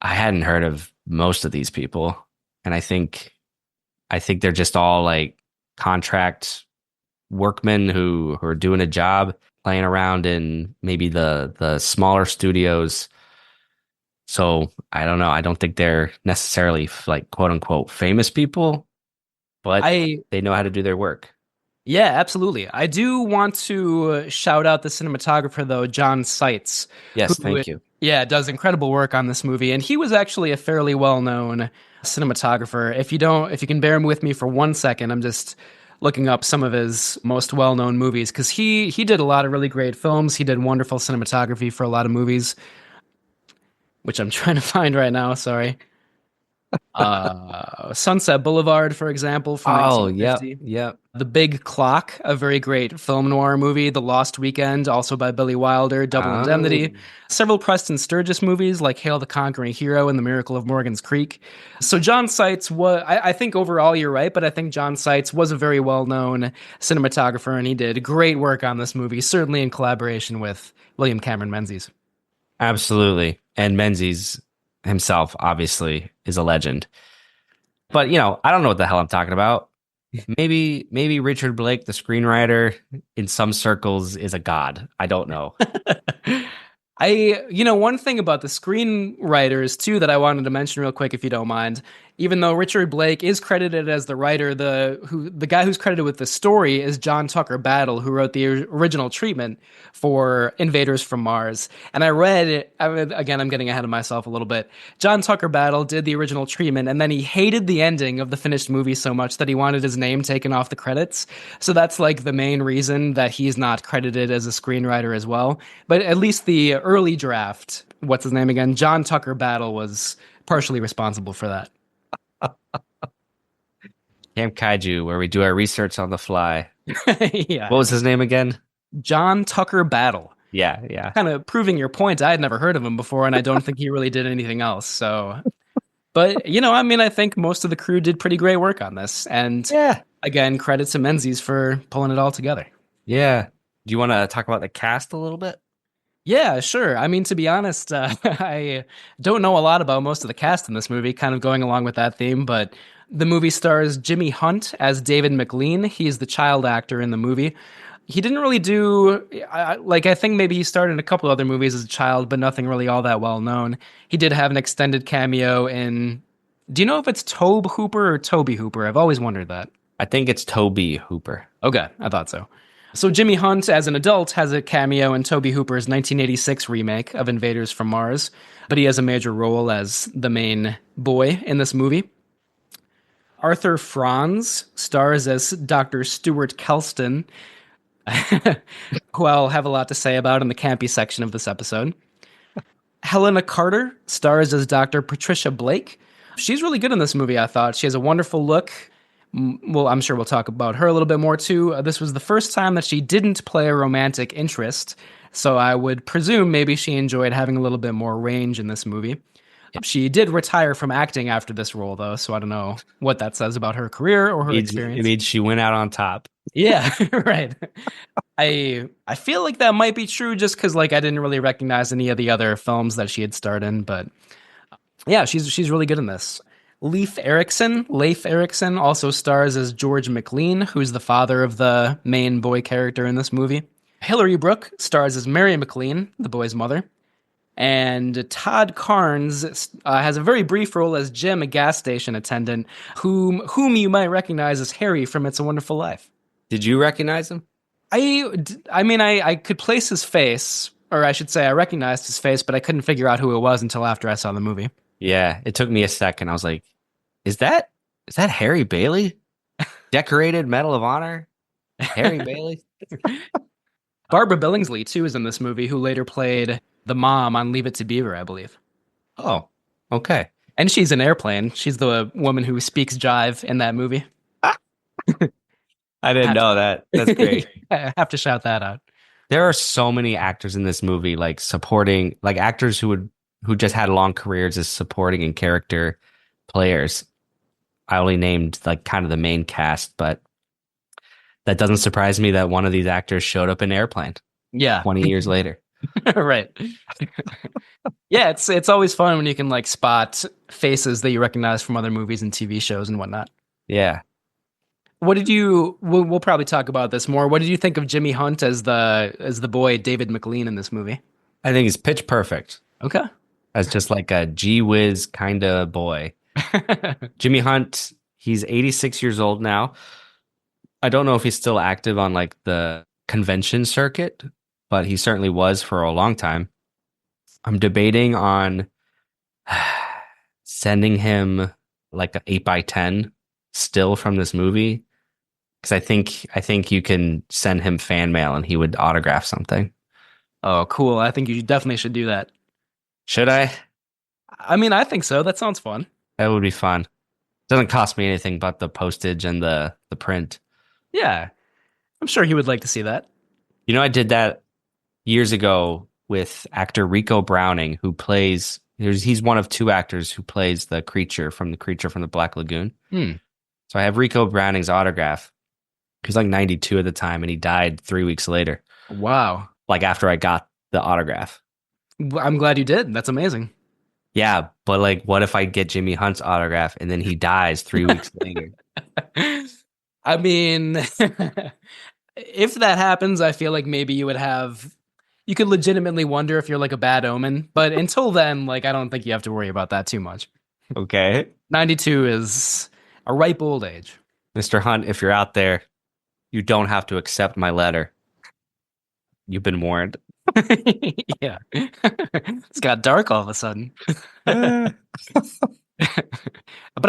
I hadn't heard of most of these people. And I think they're just all like contract workmen who are doing a job, playing around in maybe the smaller studios. So I don't know. I don't think they're necessarily like quote unquote famous people, but they know how to do their work. Yeah, absolutely. I do want to shout out the cinematographer though, John Seitz. Yes, thank you. Yeah, does incredible work on this movie, and he was actually a fairly well-known cinematographer. If you can bear with me for 1 second, I'm just looking up some of his most well-known movies because he did a lot of really great films. He did wonderful cinematography for a lot of movies, which I'm trying to find right now. Sorry. Sunset Boulevard, for example, from Oh, yep, 1950. yep. The Big Clock, a very great film noir movie. The Lost Weekend, also by Billy Wilder. Double Indemnity. Several Preston Sturges movies like Hail the Conquering Hero and The Miracle of Morgan's Creek. So John Seitz was, I think overall you're right, but I think John Seitz was a very well-known cinematographer, and he did great work on this movie, certainly in collaboration with William Cameron Menzies. Absolutely. And Menzies himself, obviously, is a legend. But, I don't know what the hell I'm talking about. Maybe Richard Blake, the screenwriter, in some circles is a god. I don't know. One thing about the screenwriters too that I wanted to mention real quick, if you don't mind, even though Richard Blake is credited as the writer, the guy who's credited with the story is John Tucker Battle, who wrote the original treatment for Invaders from Mars. And I read, again, I'm getting ahead of myself a little bit. John Tucker Battle did the original treatment, and then he hated the ending of the finished movie so much that he wanted his name taken off the credits. So that's like the main reason that he's not credited as a screenwriter as well. But at least the early draft, what's his name again? John Tucker Battle was partially responsible for that. Camp Kaiju, where we do our research on the fly. Yeah. What was his name again? John Tucker Battle. Yeah. Kind of proving your point. I had never heard of him before, and I don't think he really did anything else. So, but I think most of the crew did pretty great work on this. And again, credit to Menzies for pulling it all together. Yeah. Do you want to talk about the cast a little bit? Yeah, sure. I mean, to be honest, I don't know a lot about most of the cast in this movie, kind of going along with that theme, but the movie stars Jimmy Hunt as David McLean. He's the child actor in the movie. He didn't really do, I think maybe he starred in a couple other movies as a child, but nothing really all that well known. He did have an extended cameo in, do you know if it's Tobe Hooper or Toby Hooper? I've always wondered that. I think it's Toby Hooper. Okay, I thought so. So Jimmy Hunt, as an adult, has a cameo in Tobe Hooper's 1986 remake of Invaders from Mars, but he has a major role as the main boy in this movie. Arthur Franz stars as Dr. Stuart Kelston, who I'll have a lot to say about in the campy section of this episode. Helena Carter stars as Dr. Patricia Blake. She's really good in this movie, I thought. She has a wonderful look. Well, I'm sure we'll talk about her a little bit more too. This was the first time that she didn't play a romantic interest, so I would presume maybe she enjoyed having a little bit more range in this movie. She did retire from acting after this role, though, so I don't know what that says about her career or her experience. It means she went out on top. Yeah, right. I feel like that might be true just because I didn't really recognize any of the other films that she had starred in, but yeah, she's really good in this. Leif Erikson also stars as George McLean, who's the father of the main boy character in this movie. Hilary Brooke stars as Mary McLean, the boy's mother. And Todd Carnes has a very brief role as Jim, a gas station attendant, whom you might recognize as Harry from It's a Wonderful Life. Did you recognize him? I could place his face, or I should say I recognized his face, but I couldn't figure out who it was until after I saw the movie. Yeah, it took me a second. I was like, is that Harry Bailey? Decorated Medal of Honor? Harry Bailey? Barbara Billingsley, too, is in this movie, who later played the mom on Leave It to Beaver, I believe. Oh, okay. And she's in Airplane. She's the woman who speaks jive in that movie. I didn't know that. That's great. I have to shout that out. There are so many actors in this movie, supporting, actors who just had long careers as supporting and character players. I only named kind of the main cast, but that doesn't surprise me that one of these actors showed up in Airplane. Yeah. 20 years later. Right. Yeah, it's always fun when you can spot faces that you recognize from other movies and TV shows and whatnot. Yeah. What did you? We'll probably talk about this more. What did you think of Jimmy Hunt as the boy David McLean in this movie? I think he's pitch perfect. Okay. As just a gee whiz kind of boy. Jimmy Hunt, he's 86 years old now. I don't know if he's still active on the convention circuit, but he certainly was for a long time. I'm debating on sending him like an 8x10 still from this movie because I think you can send him fan mail and he would autograph something. Oh, cool. I think you definitely should do that. Should I? I mean, I think so. That sounds fun. That would be fun. Doesn't cost me anything but the postage and the print. Yeah. I'm sure he would like to see that. You know, I did that years ago with actor Rico Browning, who plays. He's one of two actors who plays the creature from the Black Lagoon. So I have Rico Browning's autograph. He's like 92 at the time, and he died 3 weeks later. Wow. Like after I got the autograph. I'm glad you did. That's amazing. Yeah, but like, what if I get Jimmy Hunt's autograph and then he dies 3 weeks later? I mean, if that happens, I feel like maybe you could legitimately wonder if you're like a bad omen. But until then, like, I don't think you have to worry about that too much. Okay. 92 is a ripe old age. Mr. Hunt, if you're out there, you don't have to accept my letter. You've been warned. Yeah. It's got dark all of a sudden. But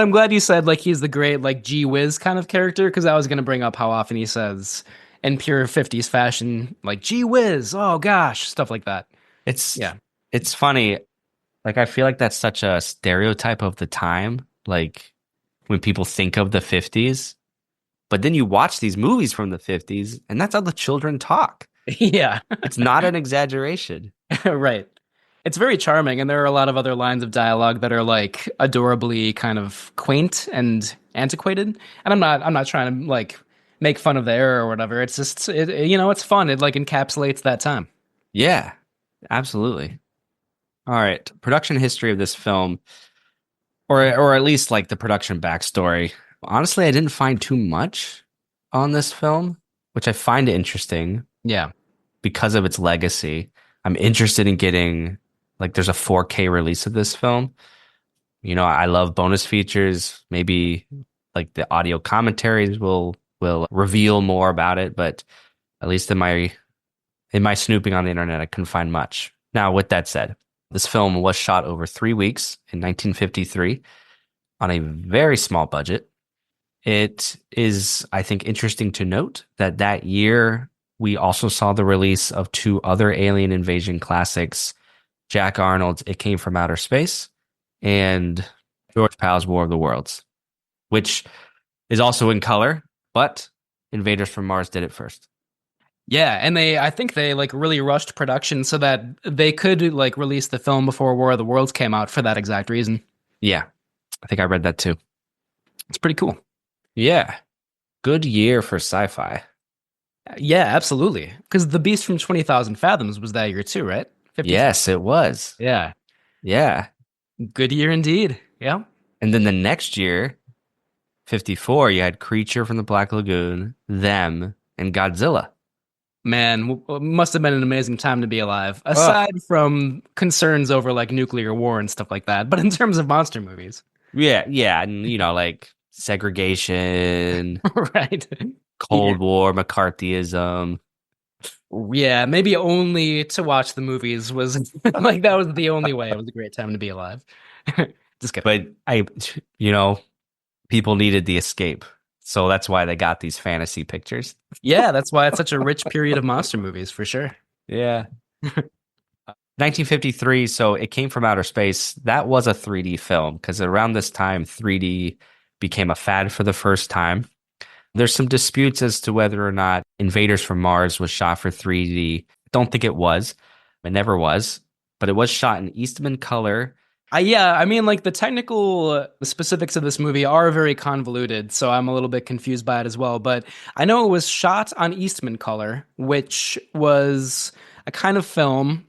I'm glad you said like he's the great like gee whiz kind of character, because I was going to bring up how often he says in pure 50s fashion like gee whiz, oh gosh, stuff like that. It's funny. Like, I feel like that's such a stereotype of the time, like when people think of the 50s. But then you watch these movies from the 50s and that's how the children talk. Yeah. It's not an exaggeration. Right. It's very charming, and there are a lot of other lines of dialogue that are like adorably kind of quaint and antiquated. And I'm not trying to like make fun of the era or whatever. It's just it's fun. It like encapsulates that time. Yeah, absolutely. All right, production history of this film, or at least like the production backstory. Honestly, I didn't find too much on this film, which I find interesting. Yeah, because of its legacy. I'm interested in getting like there's a 4K release of this film. You know, I love bonus features. Maybe like the audio commentaries will reveal more about it, but at least in my snooping on the internet, I couldn't find much. Now, with that said, this film was shot over 3 weeks in 1953 on a very small budget. It is, I think, interesting to note that year we also saw the release of two other alien invasion classics, Jack Arnold's It Came from Outer Space and George Pal's War of the Worlds, which is also in color, but Invaders from Mars did it first. Yeah, and I think they like really rushed production so that they could like release the film before War of the Worlds came out for that exact reason. Yeah, I think I read that too. It's pretty cool. Yeah, good year for sci-fi. Yeah, absolutely. Because The Beast from 20,000 Fathoms was that year too, right? 50. Yes, it was. Yeah. Yeah. Good year indeed. Yeah. And then the next year, 54, you had Creature from the Black Lagoon, Them, and Godzilla. Man, must have been an amazing time to be alive. Aside from concerns over like nuclear war and stuff like that, but in terms of monster movies. Yeah, and like segregation, right? Cold War, McCarthyism. Yeah, maybe only to watch the movies was like that was the only way. It was a great time to be alive. Just kidding. But people needed the escape. So that's why they got these fantasy pictures. Yeah, that's why it's such a rich period of monster movies, for sure. Yeah. 1953, so It Came from Outer Space. That was a 3D film because around this time, 3D became a fad for the first time. There's some disputes as to whether or not Invaders from Mars was shot for 3D. Don't think it was. It never was. But it was shot in Eastman color. Yeah, I mean, like the technical specifics of this movie are very convoluted, so I'm a little bit confused by it as well. But I know it was shot on Eastman color, which was a kind of film,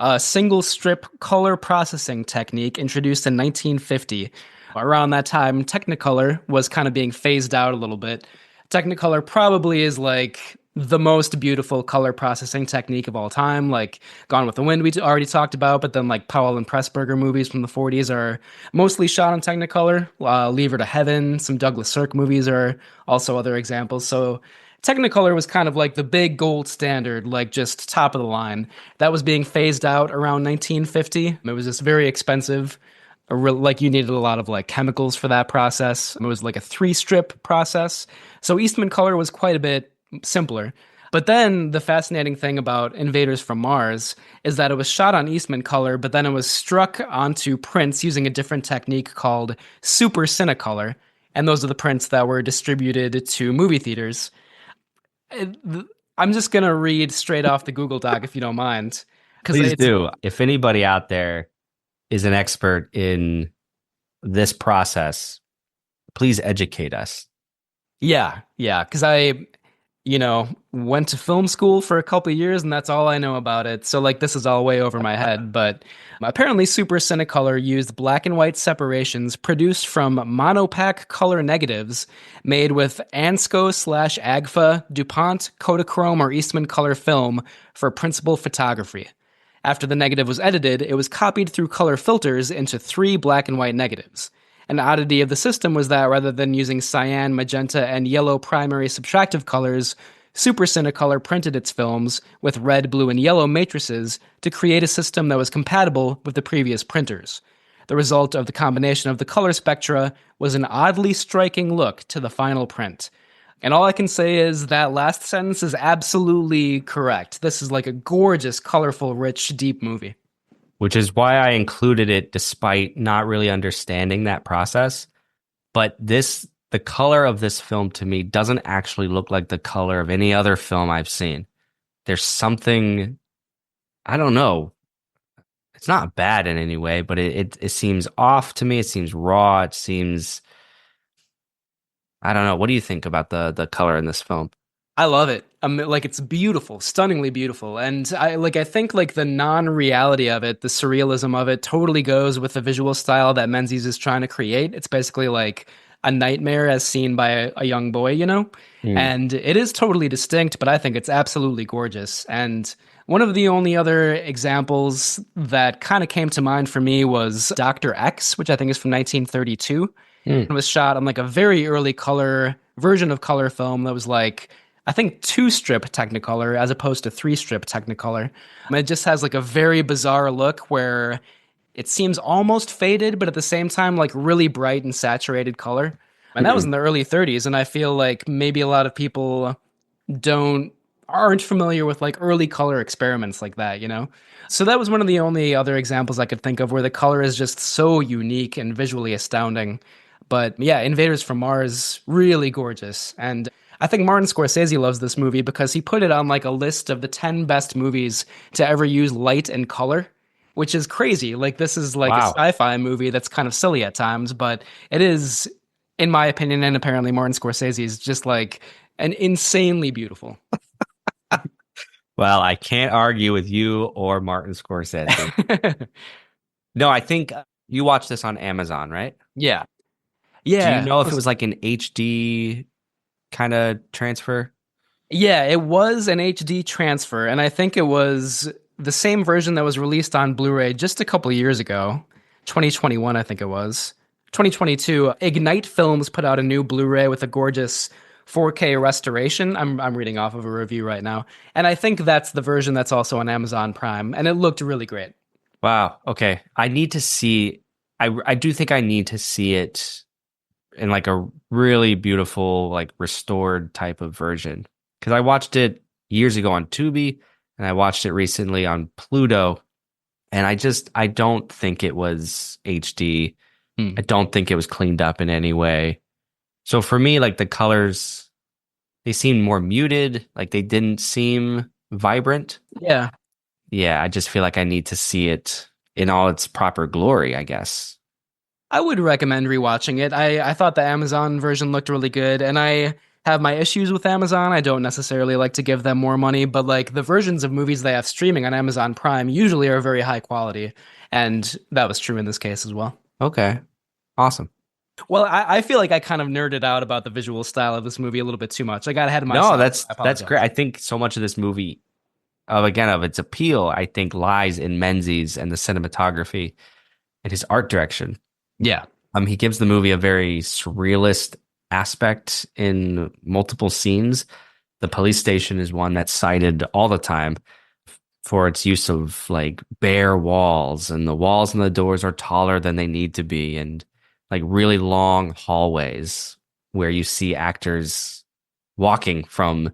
a single strip color processing technique introduced in 1950. Around that time, Technicolor was kind of being phased out a little bit. Technicolor probably is like the most beautiful color processing technique of all time. Like Gone with the Wind, we already talked about, but then like Powell and Pressburger movies from the 40s are mostly shot on Technicolor. Leave Her to Heaven, some Douglas Sirk movies are also other examples. So Technicolor was kind of like the big gold standard, like just top of the line. That was being phased out around 1950. It was just very expensive. Like you needed a lot of like chemicals for that process. It was like a 3-strip process. So Eastman color was quite a bit simpler. But then the fascinating thing about Invaders from Mars is that it was shot on Eastman color, but then it was struck onto prints using a different technique called super cinecolor. And those are the prints that were distributed to movie theaters. I'm just going to read straight off the Google Doc if you don't mind. Please do. If anybody out there is an expert in this process, please educate us. Yeah, because I went to film school for a couple of years and that's all I know about it. So like this is all way over my head, but apparently Super Cinecolor used black and white separations produced from monopack color negatives made with Ansco/Agfa, DuPont, Kodachrome, or Eastman color film for principal photography. After the negative was edited, it was copied through color filters into 3 black and white negatives. An oddity of the system was that rather than using cyan, magenta, and yellow primary subtractive colors, Super Cinecolor printed its films with red, blue, and yellow matrices to create a system that was compatible with the previous printers. The result of the combination of the color spectra was an oddly striking look to the final print. And all I can say is that last sentence is absolutely correct. This is like a gorgeous, colorful, rich, deep movie. Which is why I included it despite not really understanding that process. But the color of this film to me doesn't actually look like the color of any other film I've seen. There's something, I don't know. It's not bad in any way, but it seems off to me. It seems raw. It seems, I don't know. What do you think about the color in this film? I love it. Like it's beautiful, stunningly beautiful, and I think like the non-reality of it, the surrealism of it, totally goes with the visual style that Menzies is trying to create. It's basically like a nightmare as seen by a young boy, and it is totally distinct. But I think it's absolutely gorgeous. And one of the only other examples that kind of came to mind for me was Dr. X, which I think is from 1932. It was shot on like a very early color version of color film that was like, I think 2-strip Technicolor as opposed to 3-strip Technicolor. It just has like a very bizarre look where it seems almost faded, but at the same time, like really bright and saturated color. And that was in the early 30s. And I feel like maybe a lot of people aren't familiar with like early color experiments like that, So that was one of the only other examples I could think of where the color is just so unique and visually astounding. But yeah, Invaders from Mars, really gorgeous. And I think Martin Scorsese loves this movie because he put it on like a list of the 10 best movies to ever use light and color, which is crazy. Like this is like a sci-fi movie that's kind of silly at times, but it is, in my opinion, and apparently Martin Scorsese is just like an insanely beautiful. Well, I can't argue with you or Martin Scorsese. No, I think you watched this on Amazon, right? Yeah. Do you know if it was like an HD kind of transfer? Yeah, it was an HD transfer, and I think it was the same version that was released on Blu-ray just a couple of years ago. 2021, I think it was. 2022, Ignite Films put out a new Blu-ray with a gorgeous 4K restoration. I'm reading off of a review right now, and I think that's the version that's also on Amazon Prime, and it looked really great. Wow. Okay, I need to see. I do think I need to see it in like a really beautiful, like restored type of version. Because I watched it years ago on Tubi, and I watched it recently on Pluto, and I don't think it was HD. I don't think it was cleaned up in any way. So for me, like the colors, they seemed more muted, like they didn't seem vibrant. Yeah. Yeah, I just feel like I need to see it in all its proper glory, I guess. I would recommend rewatching it. I thought the Amazon version looked really good, and I have my issues with Amazon. I don't necessarily like to give them more money, but like the versions of movies they have streaming on Amazon Prime usually are very high quality, and that was true in this case as well. Okay, awesome. Well, I feel like I kind of nerded out about the visual style of this movie a little bit too much. I got ahead of myself. No, that's great. I think so much of this movie, of its appeal, I think lies in Menzies and the cinematography and his art direction. Yeah. He gives the movie a very surrealist aspect in multiple scenes. The police station is one that's cited all the time for its use of like bare walls, and the walls and the doors are taller than they need to be, and like really long hallways where you see actors walking from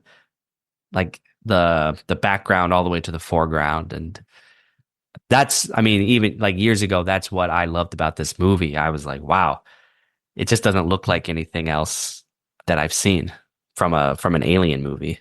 like the background all the way to the foreground. And that's, I mean, even like years ago, that's what I loved about this movie. I was like, wow, it just doesn't look like anything else that I've seen from an alien movie.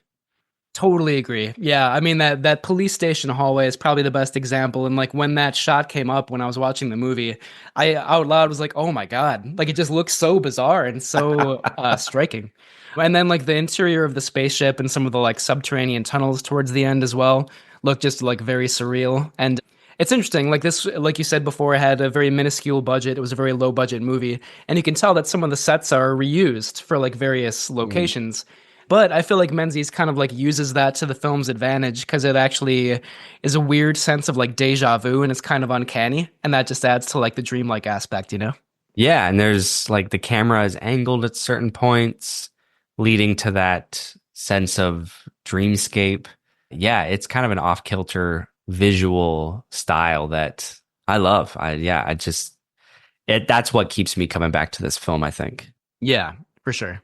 Totally agree. Yeah, I mean that police station hallway is probably the best example. And like when that shot came up when I was watching the movie, I out loud was like, "Oh my God!" Like it just looks so bizarre and so striking. And then like the interior of the spaceship and some of the like subterranean tunnels towards the end as well look just like very surreal. And it's interesting. Like this, like you said before, it had a very minuscule budget. It was a very low budget movie, and you can tell that some of the sets are reused for like various locations. But I feel like Menzies kind of like uses that to the film's advantage because it actually is a weird sense of like deja vu and it's kind of uncanny. And that just adds to like the dreamlike aspect, you know? Yeah, and there's like the camera is angled at certain points, leading to that sense of dreamscape. Yeah, it's kind of an off-kilter visual style that I love. That's what keeps me coming back to this film, I think. Yeah, for sure.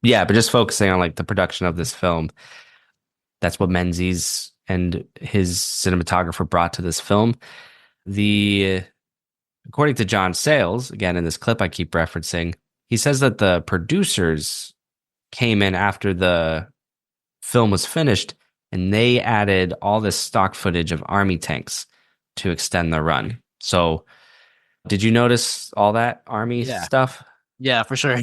Yeah, but just focusing on like the production of this film, that's what Menzies and his cinematographer brought to this film. According to John Sayles, again in this clip I keep referencing, he says that the producers came in after the film was finished and they added all this stock footage of army tanks to extend the run. So, did you notice all that army stuff? Yeah, for sure.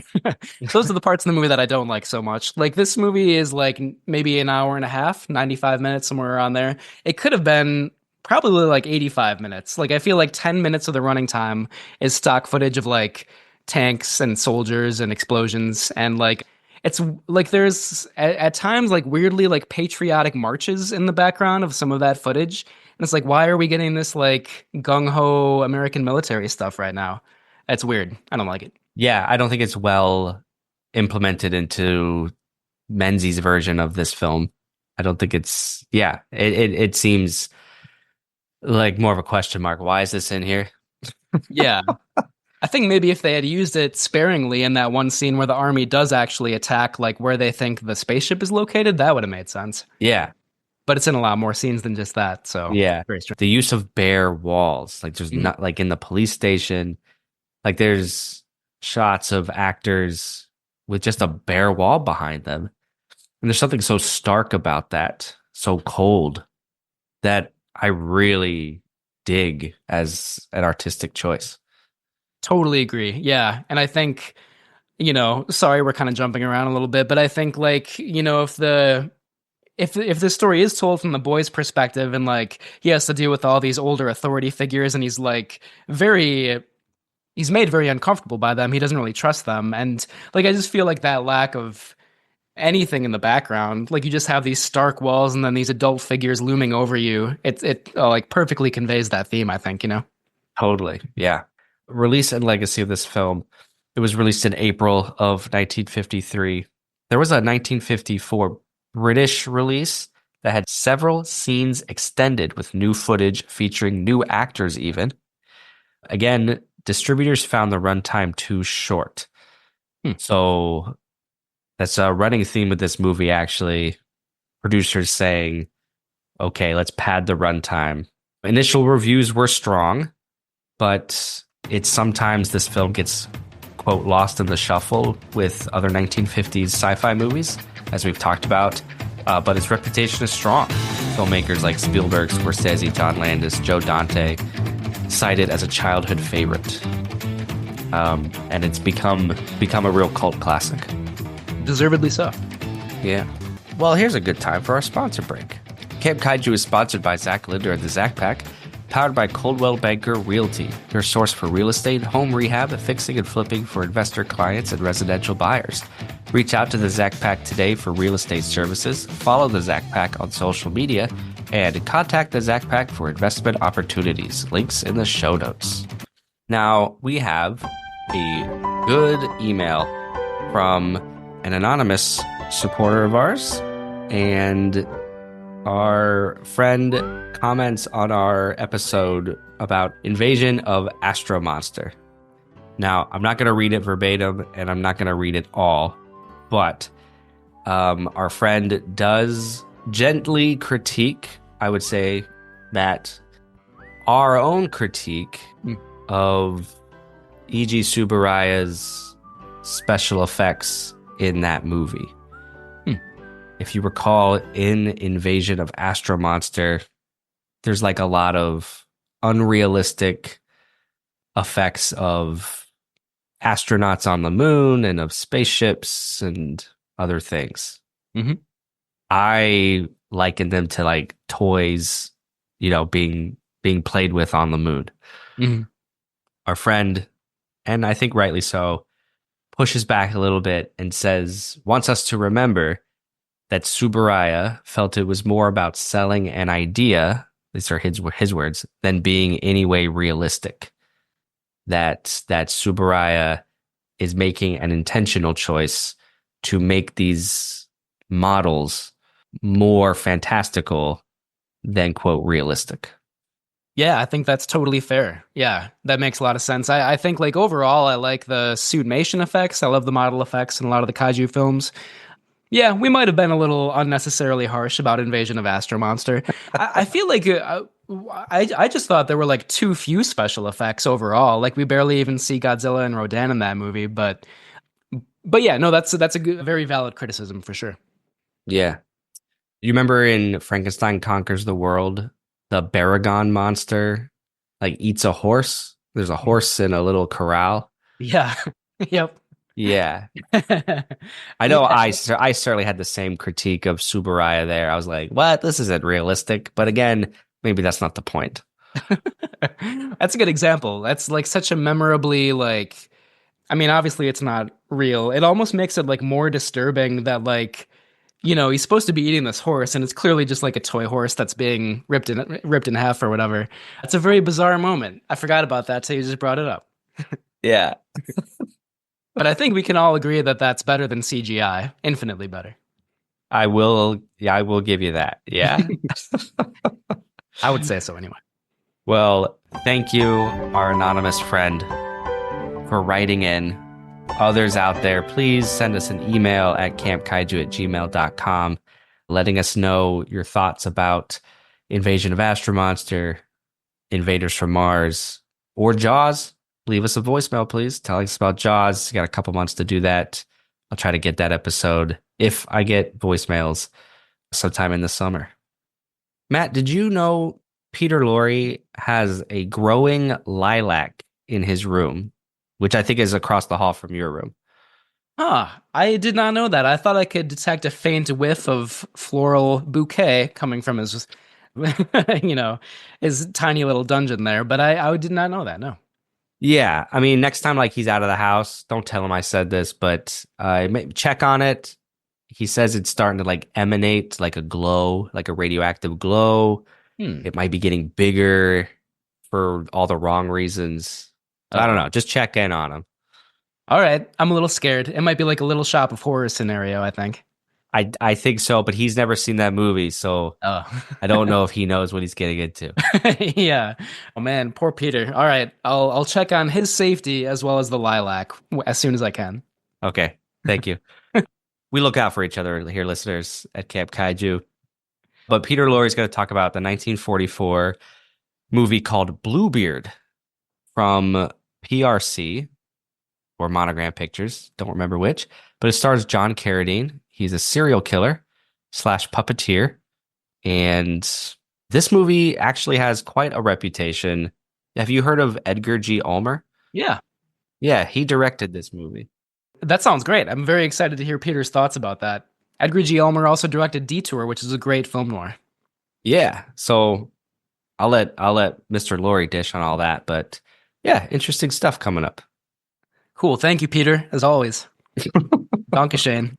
Those are the parts in the movie that I don't like so much. Like this movie is like maybe an hour and a half, 95 minutes, somewhere around there. It could have been probably like 85 minutes. Like I feel like 10 minutes of the running time is stock footage of like tanks and soldiers and explosions. And like it's like there's at times like weirdly like patriotic marches in the background of some of that footage. And it's like, why are we getting this like gung-ho American military stuff right now? That's weird. I don't like it. Yeah, I don't think it's well implemented into Menzies' version of this film. I don't think it's, it seems like more of a question mark. Why is this in here? Yeah. I think maybe if they had used it sparingly in that one scene where the army does actually attack like where they think the spaceship is located, that would have made sense. Yeah. But it's in a lot more scenes than just that. So yeah, very strange. The use of bare walls, like there's not like in the police station, like there's shots of actors with just a bare wall behind them. And there's something so stark about that, so cold, that I really dig as an artistic choice. Totally agree. Yeah. And I think, sorry, we're kind of jumping around a little bit, but I think like, if the story is told from the boy's perspective and like he has to deal with all these older authority figures and he's made very uncomfortable by them. He doesn't really trust them. And like, I just feel like that lack of anything in the background, like you just have these stark walls and then these adult figures looming over you. It like perfectly conveys that theme, I think, Totally. Yeah. Release and legacy of this film. It was released in April of 1953. There was a 1954 British release that had several scenes extended with new footage featuring new actors even. Again, distributors found the runtime too short. So that's a running theme with this movie, actually. Producers saying, okay, let's pad the runtime. Initial reviews were strong, but it's sometimes this film gets, quote, lost in the shuffle with other 1950s sci-fi movies, as we've talked about. But its reputation is strong. Filmmakers like Spielberg, Scorsese, John Landis, Joe Dante cite it as a childhood favorite. And it's become a real cult classic. Deservedly so. Yeah. Well, here's a good time for our sponsor break. Camp Kaiju is sponsored by Zach Linder and the Zach Pack, powered by Coldwell Banker Realty, your source for real estate, home rehab, fixing and flipping for investor clients and residential buyers. Reach out to the Zach Pack today for real estate services, follow the Zach Pack on social media, and contact the Zach Pack for investment opportunities. Links in the show notes. Now, we have a good email from an anonymous supporter of ours. and our friend comments on our episode about Invasion of Astro Monster. Now, I'm not going to read it verbatim, and I'm not going to read it all, but our friend does gently critique, I would say, that our own critique of E.G. Tsuburaya's special effects in that movie. If you recall, in Invasion of Astro Monster, there's like a lot of unrealistic effects of astronauts on the moon and of spaceships and other things. Mm-hmm. I liken them to like toys, being played with on the moon. Mm-hmm. Our friend, and I think rightly so, pushes back a little bit and wants us to remember that Tsuburaya felt it was more about selling an idea, these are his words, than being any way realistic. That Tsuburaya is making an intentional choice to make these models more fantastical than, quote, realistic. Yeah, I think that's totally fair. Yeah, that makes a lot of sense. I think, like, overall, I like the suitmation effects. I love the model effects in a lot of the kaiju films. Yeah, we might have been a little unnecessarily harsh about Invasion of Astro Monster. I feel like I just thought there were like too few special effects overall. Like we barely even see Godzilla and Rodan in that movie. But yeah, no, that's a very valid criticism for sure. Yeah, you remember in Frankenstein Conquers the World, the Baragon monster like eats a horse. There's a horse in a little corral. Yeah. Yep. Yeah. I know. I certainly had the same critique of Tsuburaya there. I was like, what? This isn't realistic. But again, maybe that's not the point. That's a good example. That's like such a memorably like, I mean, obviously it's not real. It almost makes it like more disturbing that like, he's supposed to be eating this horse and it's clearly just like a toy horse that's being ripped in half or whatever. It's a very bizarre moment. I forgot about that till you just brought it up. Yeah. But I think we can all agree that that's better than CGI. Infinitely better. I will give you that. Yeah. I would say so anyway. Well, thank you, our anonymous friend, for writing in. Others out there, please send us an email at campkaiju@gmail.com letting us know your thoughts about Invasion of Astro Monster, Invaders from Mars, or Jaws. Leave us a voicemail, please. Tell us about Jaws. You got a couple months to do that. I'll try to get that episode, if I get voicemails, sometime in the summer. Matt, did you know Peter Lorre has a growing lilac in his room, which I think is across the hall from your room? I did not know that. I thought I could detect a faint whiff of floral bouquet coming from his, his tiny little dungeon there, but I did not know that, no. Yeah, I mean, next time like he's out of the house, don't tell him I said this, but check on it. He says it's starting to like emanate like a glow, like a radioactive glow. It might be getting bigger for all the wrong reasons. I don't know. Just check in on him. All right. I'm a little scared. It might be like a Little Shop of Horrors scenario, I think. I think so, but he's never seen that movie, so I don't know if he knows what he's getting into. Yeah. Oh man, poor Peter. All right, I'll check on his safety as well as the lilac as soon as I can. Okay, thank you. We look out for each other here, listeners, at Camp Kaiju. But Peter Lorre is going to talk about the 1944 movie called Bluebeard from PRC or Monogram Pictures. Don't remember which, but it stars John Carradine. He's a serial killer / puppeteer. And this movie actually has quite a reputation. Have you heard of Edgar G. Ulmer? Yeah. Yeah, he directed this movie. That sounds great. I'm very excited to hear Peter's thoughts about that. Edgar G. Ulmer also directed Detour, which is a great film noir. Yeah, so I'll let Mr. Lorre dish on all that, but yeah, interesting stuff coming up. Cool. Thank you, Peter, as always. Dankeschön.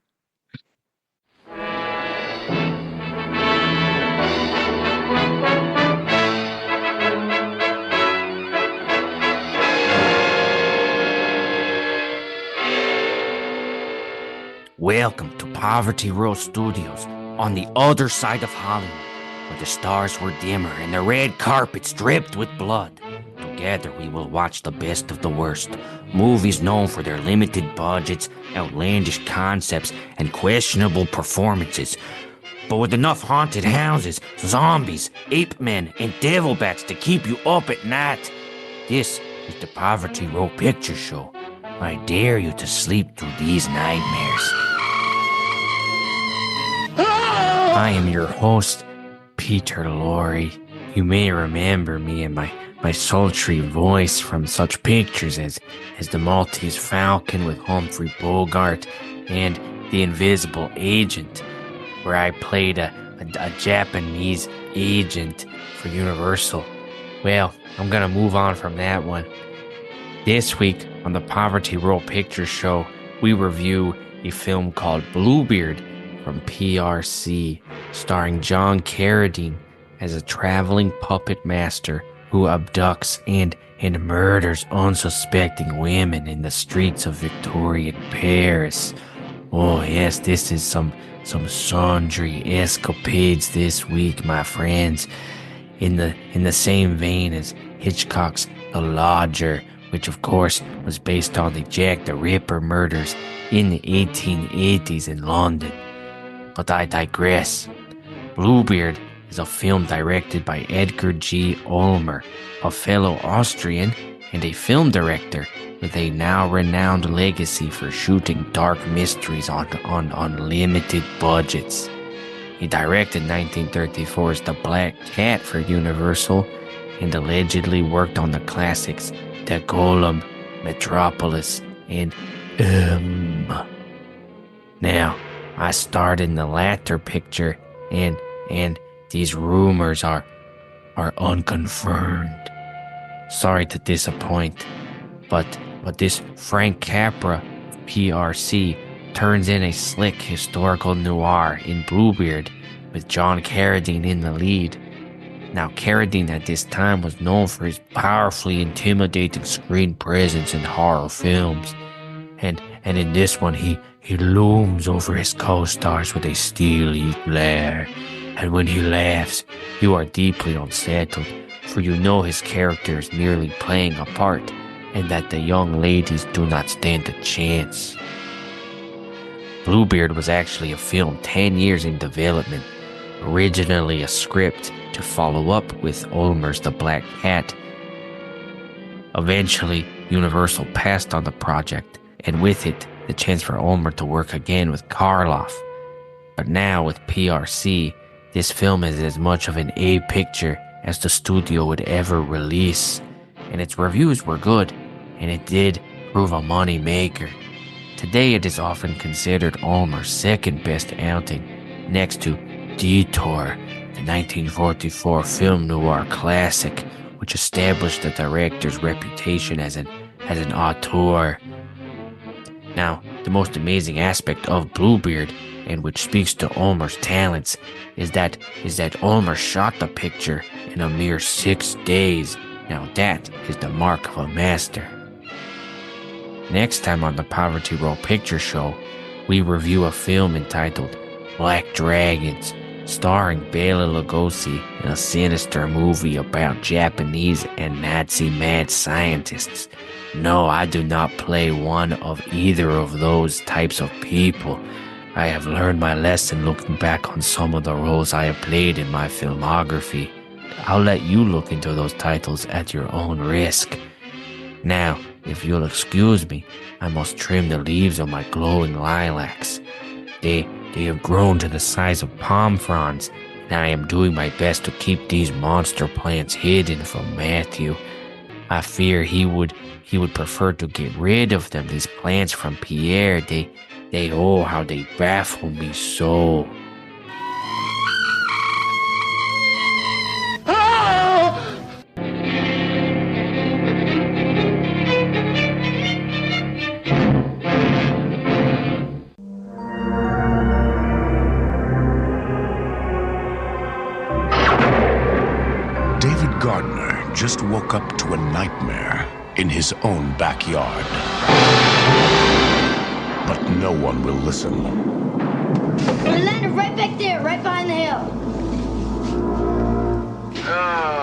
Welcome to Poverty Row Studios, on the other side of Hollywood, where the stars were dimmer and the red carpets dripped with blood. Together we will watch the best of the worst. Movies known for their limited budgets, outlandish concepts, and questionable performances. But with enough haunted houses, zombies, ape men, and devil bats to keep you up at night. This is the Poverty Row Picture Show. I dare you to sleep through these nightmares. I am your host, Peter Lorre. You may remember me and my sultry voice from such pictures as The Maltese Falcon with Humphrey Bogart and The Invisible Agent, where I played a Japanese agent for Universal. Well, I'm gonna move on from that one. This week on the Poverty Row Picture Show, we review a film called Bluebeard from PRC, starring John Carradine as a traveling puppet master who abducts and murders unsuspecting women in the streets of Victorian Paris. Oh yes, this is some sundry escapades this week, my friends, in the same vein as Hitchcock's The Lodger, which of course was based on the Jack the Ripper murders in the 1880s in London. But I digress. Bluebeard is a film directed by Edgar G. Ulmer, a fellow Austrian and a film director with a now renowned legacy for shooting dark mysteries on limited budgets. He directed 1934's The Black Cat for Universal and allegedly worked on the classics The Golem, Metropolis, and Now, I starred in the latter picture, and these rumors are unconfirmed. Sorry to disappoint, but this Frank Capra of PRC turns in a slick historical noir in Bluebeard with John Carradine in the lead. Now, Carradine at this time was known for his powerfully intimidating screen presence in horror films. And in this one, he looms over his co-stars with a steely glare. And when he laughs, you are deeply unsettled, for you know his character is merely playing a part, and that the young ladies do not stand a chance. Bluebeard was actually a film 10 years in development, originally a script to follow up with Ulmer's The Black Cat. Eventually, Universal passed on the project, and with it, the chance for Ulmer to work again with Karloff. But now, with PRC, this film is as much of an A picture as the studio would ever release, and its reviews were good, and it did prove a money maker. Today it is often considered Ulmer's second best outing, next to Detour, the 1944 film noir classic, which established the director's reputation as an auteur. Now, the most amazing aspect of Bluebeard, and which speaks to Ulmer's talents, is that Ulmer shot the picture in a mere 6 days. Now that is the mark of a master. Next time on the Poverty Row Picture Show, we review a film entitled Black Dragons, starring Bela Lugosi in a sinister movie about Japanese and Nazi mad scientists. No, I do not play one of either of those types of people. I have learned my lesson looking back on some of the roles I have played in my filmography. I'll let you look into those titles at your own risk. Now, if you'll excuse me, I must trim the leaves of my glowing lilacs. They have grown to the size of palm fronds, and I am doing my best to keep these monster plants hidden from Matthew. I fear he would prefer to get rid of them, these plants, from Pierre. They oh, how they baffle me so. David Gardner just woke up to a nightmare in his own backyard. But no one will listen. It landed right back there, right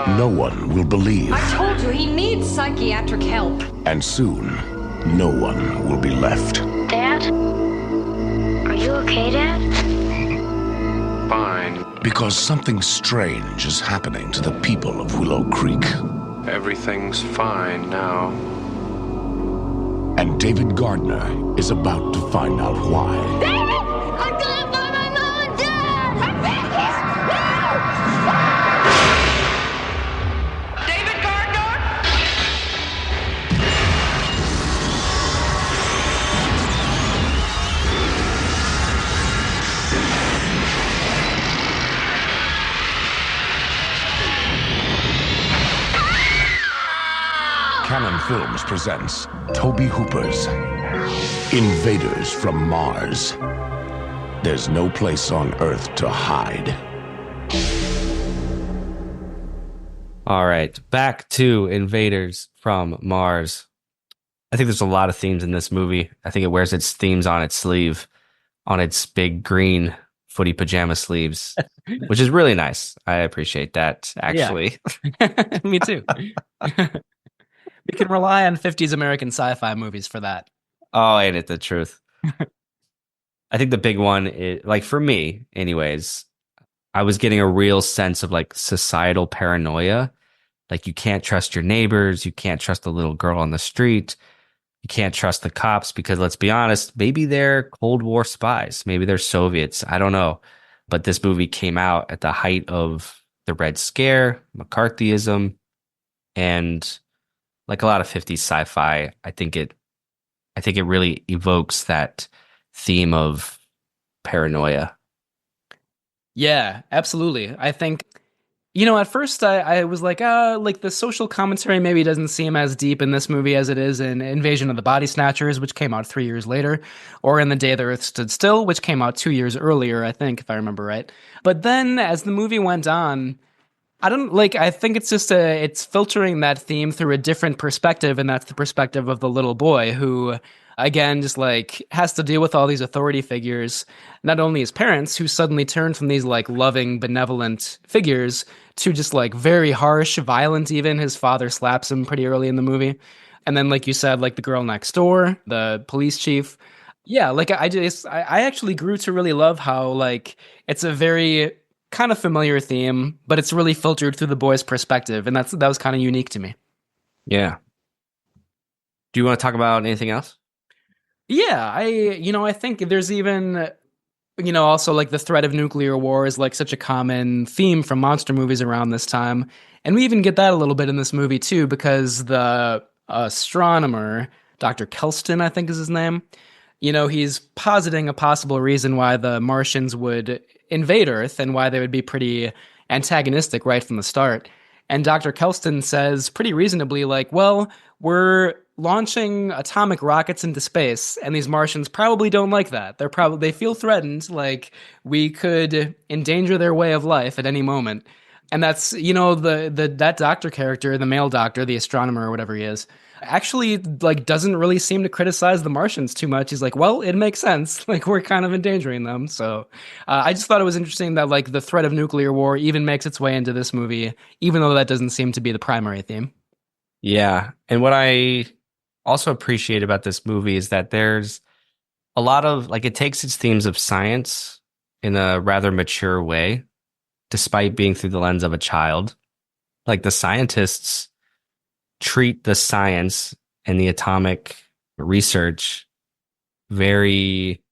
no one will believe. I told you he needs psychiatric help. And soon, no one will be left. Dad? Are you okay, Dad? Fine. Because something strange is happening to the people of Willow Creek. Everything's fine now. And David Gardner is about to find out why. David! I'm gonna find my mom and Dad! I'm back here! David Gardner? Canon Films presents Toby Hooper's Invaders from Mars. There's no place on Earth to hide. All right, back to Invaders from Mars. I think there's a lot of themes in this movie. I think it wears its themes on its sleeve, on its big green footy pajama sleeves, which is really nice. I appreciate that, actually. Yeah. Me too. We can rely on 50s American sci-fi movies for that. Oh, ain't it the truth? I think the big one is, like, for me, anyways, I was getting a real sense of like societal paranoia. Like, you can't trust your neighbors. You can't trust the little girl on the street. You can't trust the cops because, let's be honest, maybe they're Cold War spies. Maybe they're Soviets. I don't know. But this movie came out at the height of the Red Scare, McCarthyism, and like a lot of 50s sci-fi, I think it really evokes that theme of paranoia. Yeah, absolutely. I think, at first I was like the social commentary maybe doesn't seem as deep in this movie as it is in Invasion of the Body Snatchers, which came out 3 years later, or in The Day the Earth Stood Still, which came out 2 years earlier, I think, if I remember right. But then as the movie went on, I think it's just it's filtering that theme through a different perspective, and that's the perspective of the little boy who, again, just like has to deal with all these authority figures, not only his parents who suddenly turn from these like loving, benevolent figures to just like very harsh, violent even. His father slaps him pretty early in the movie. And then, like you said, like the girl next door, the police chief. Yeah, like I actually grew to really love how like it's a very kind of familiar theme, but it's really filtered through the boy's perspective, and that was kind of unique to me. Yeah. Do you want to talk about anything else? Yeah, I think there's even, also like the threat of nuclear war is like such a common theme from monster movies around this time, and we even get that a little bit in this movie too, because the astronomer, Dr. Kelston, I think is his name, he's positing a possible reason why the Martians would invade Earth and why they would be pretty antagonistic right from the start. And Dr. Kelston says pretty reasonably, like, well, we're launching atomic rockets into space, and these Martians probably don't like that. They feel threatened, like we could endanger their way of life at any moment. And that's, that doctor character, the male doctor, the astronomer or whatever he is, actually like doesn't really seem to criticize the Martians too much. He's like, well, it makes sense. Like, we're kind of endangering them. So I just thought it was interesting that like the threat of nuclear war even makes its way into this movie, even though that doesn't seem to be the primary theme. Yeah. And what I also appreciate about this movie is that there's a lot of like, it takes its themes of science in a rather mature way, despite being through the lens of a child. Like, the scientists treat the science and the atomic research very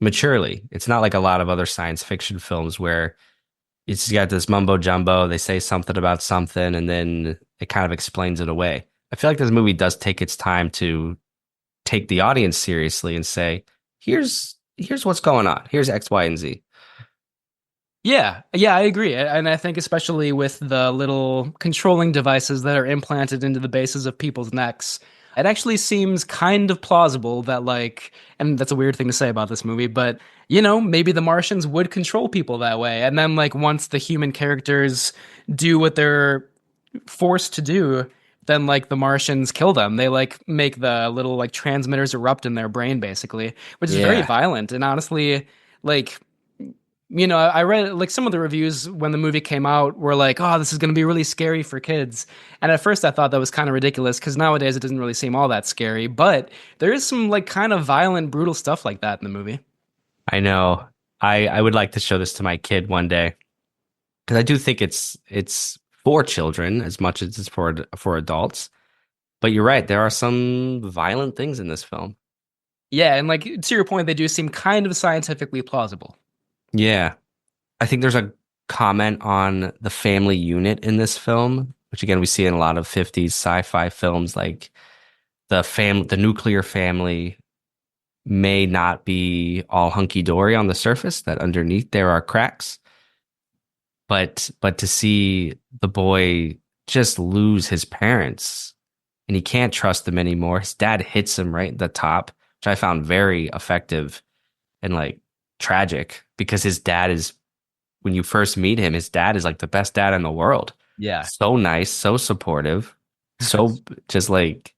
maturely. It's not like a lot of other science fiction films where it's got this mumbo jumbo, they say something about something, and then it kind of explains it away. I feel like this movie does take its time to take the audience seriously and say, here's what's going on. Here's X, Y, and Z. Yeah, I agree. And I think especially with the little controlling devices that are implanted into the bases of people's necks, it actually seems kind of plausible that like, and that's a weird thing to say about this movie, but maybe the Martians would control people that way. And then like once the human characters do what they're forced to do, then like the Martians kill them. They like make the little like transmitters erupt in their brain basically, which is very violent. And honestly, like, I read like some of the reviews when the movie came out were like, oh, this is going to be really scary for kids. And at first I thought that was kind of ridiculous because nowadays it doesn't really seem all that scary. But there is some like kind of violent, brutal stuff like that in the movie. I know. I would like to show this to my kid one day because I do think it's for children as much as it's for adults. But you're right, there are some violent things in this film. Yeah, and like to your point, they do seem kind of scientifically plausible. Yeah. I think there's a comment on the family unit in this film, which again we see in a lot of 50s sci-fi films, like the nuclear family may not be all hunky-dory on the surface, that underneath there are cracks. But to see the boy just lose his parents and he can't trust them anymore. His dad hits him right at the top, which I found very effective and like tragic because his dad is, when you first meet him, his dad is like the best dad in the world. Yeah. So nice, so supportive, so just like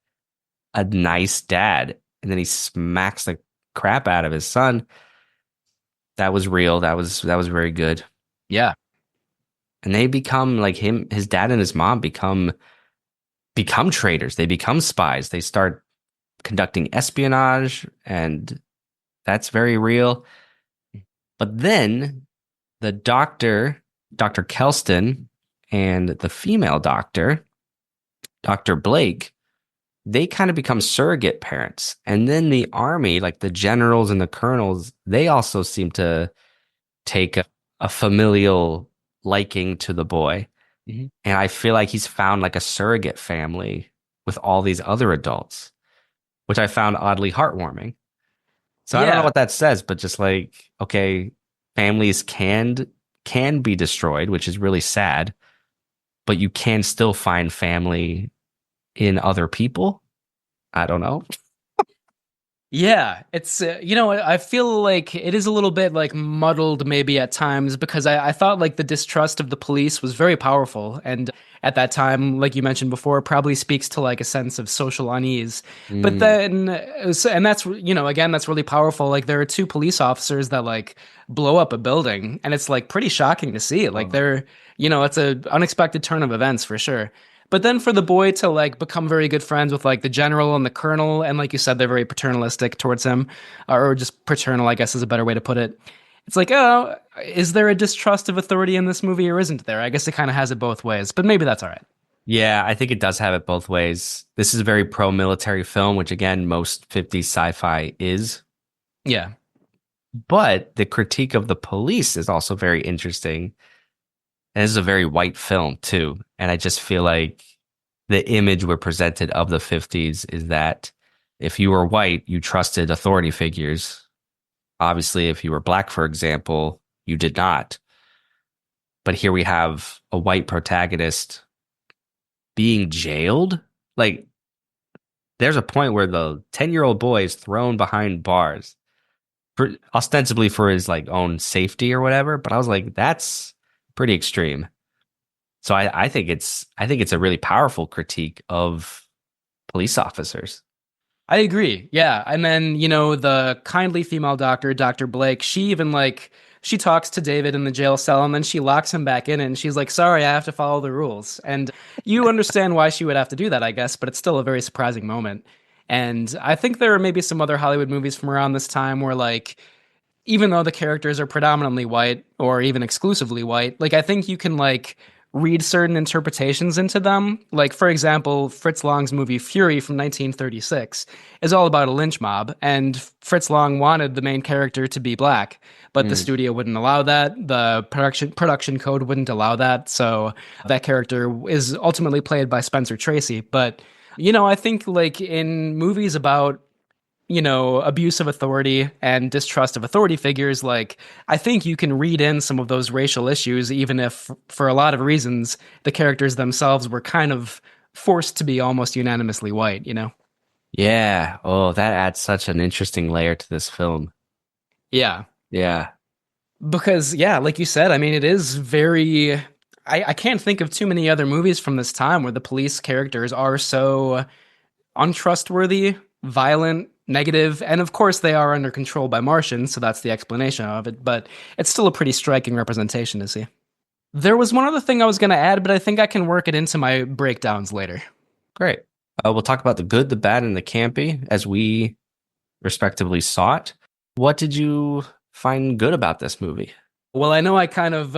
a nice dad. And then he smacks the crap out of his son. That was real. That was very good. Yeah. And they become like his dad and his mom become traitors. They become spies. They start conducting espionage, and that's very real. But then the doctor, Dr. Kelston, and the female doctor, Dr. Blake, they kind of become surrogate parents. And then the army, like the generals and the colonels, they also seem to take a familial liking to the boy. Mm-hmm. And I feel like he's found like a surrogate family with all these other adults, which I found oddly heartwarming. So I don't know what that says, but just like, okay, families can be destroyed, which is really sad, but you can still find family in other people. I don't know. Yeah, it's I feel like it is a little bit like muddled maybe at times because I thought like the distrust of the police was very powerful, and at that time, like you mentioned before, probably speaks to like a sense of social unease. But then, and that's again, that's really powerful. Like there are two police officers that like blow up a building, and it's like pretty shocking to see. Like they're it's a unexpected turn of events for sure. But then for the boy to like become very good friends with like the general and the colonel, and like you said, they're very paternalistic towards him, or just paternal, I guess is a better way to put it. It's like, oh, is there a distrust of authority in this movie or isn't there? I guess it kind of has it both ways, but maybe that's all right. Yeah, I think it does have it both ways. This is a very pro-military film, which again, most 50s sci-fi is. Yeah. But the critique of the police is also very interesting. And this is a very white film too. And I just feel like the image we're presented of the 50s is that if you were white, you trusted authority figures. Obviously, if you were black, for example, you did not. But here we have a white protagonist being jailed. Like, there's a point where the 10-year-old boy is thrown behind bars, ostensibly for his like own safety or whatever. But I was like, that's pretty extreme. So I think it's a really powerful critique of police officers. I agree. Yeah. And then, the kindly female doctor, Dr. Blake, she even like she talks to David in the jail cell and then she locks him back in and she's like, sorry, I have to follow the rules. And you understand why she would have to do that, I guess, but it's still a very surprising moment. And I think there are maybe some other Hollywood movies from around this time where like even though the characters are predominantly white or even exclusively white, like I think you can like read certain interpretations into them. Like, for example, Fritz Lang's movie Fury from 1936 is all about a lynch mob, and Fritz Lang wanted the main character to be black, but the studio wouldn't allow that. The production code wouldn't allow that, so that character is ultimately played by Spencer Tracy. But, I think like in movies about abuse of authority and distrust of authority figures, like I think you can read in some of those racial issues, even if for a lot of reasons the characters themselves were kind of forced to be almost unanimously white, Yeah. Oh, that adds such an interesting layer to this film. Yeah. Yeah. Because, yeah, like you said, I mean, it is very... I can't think of too many other movies from this time where the police characters are so untrustworthy, violent, negative. And of course, they are under control by Martians, so that's the explanation of it. But it's still a pretty striking representation to see. There was one other thing I was going to add, but I think I can work it into my breakdowns later. Great. We'll talk about the good, the bad, and the campy as we respectively saw it. What did you find good about this movie? Well, I know I kind of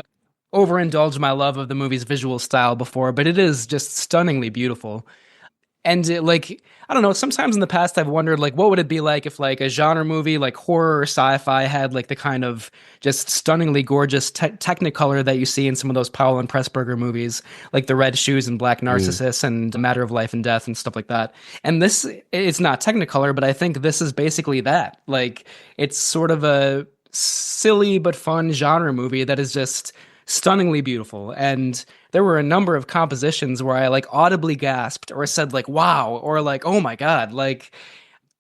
overindulged my love of the movie's visual style before, but it is just stunningly beautiful. And I don't know, sometimes in the past I've wondered what would it be like if a genre movie like horror or sci-fi had the kind of just stunningly gorgeous technicolor that you see in some of those Powell and Pressburger movies, like The Red Shoes and Black Narcissus and A Matter of Life and Death and stuff like that. And this, it's not technicolor, but I think this is basically that. It's sort of a silly but fun genre movie that is just stunningly beautiful. And there were a number of compositions where I audibly gasped or said wow or oh my god.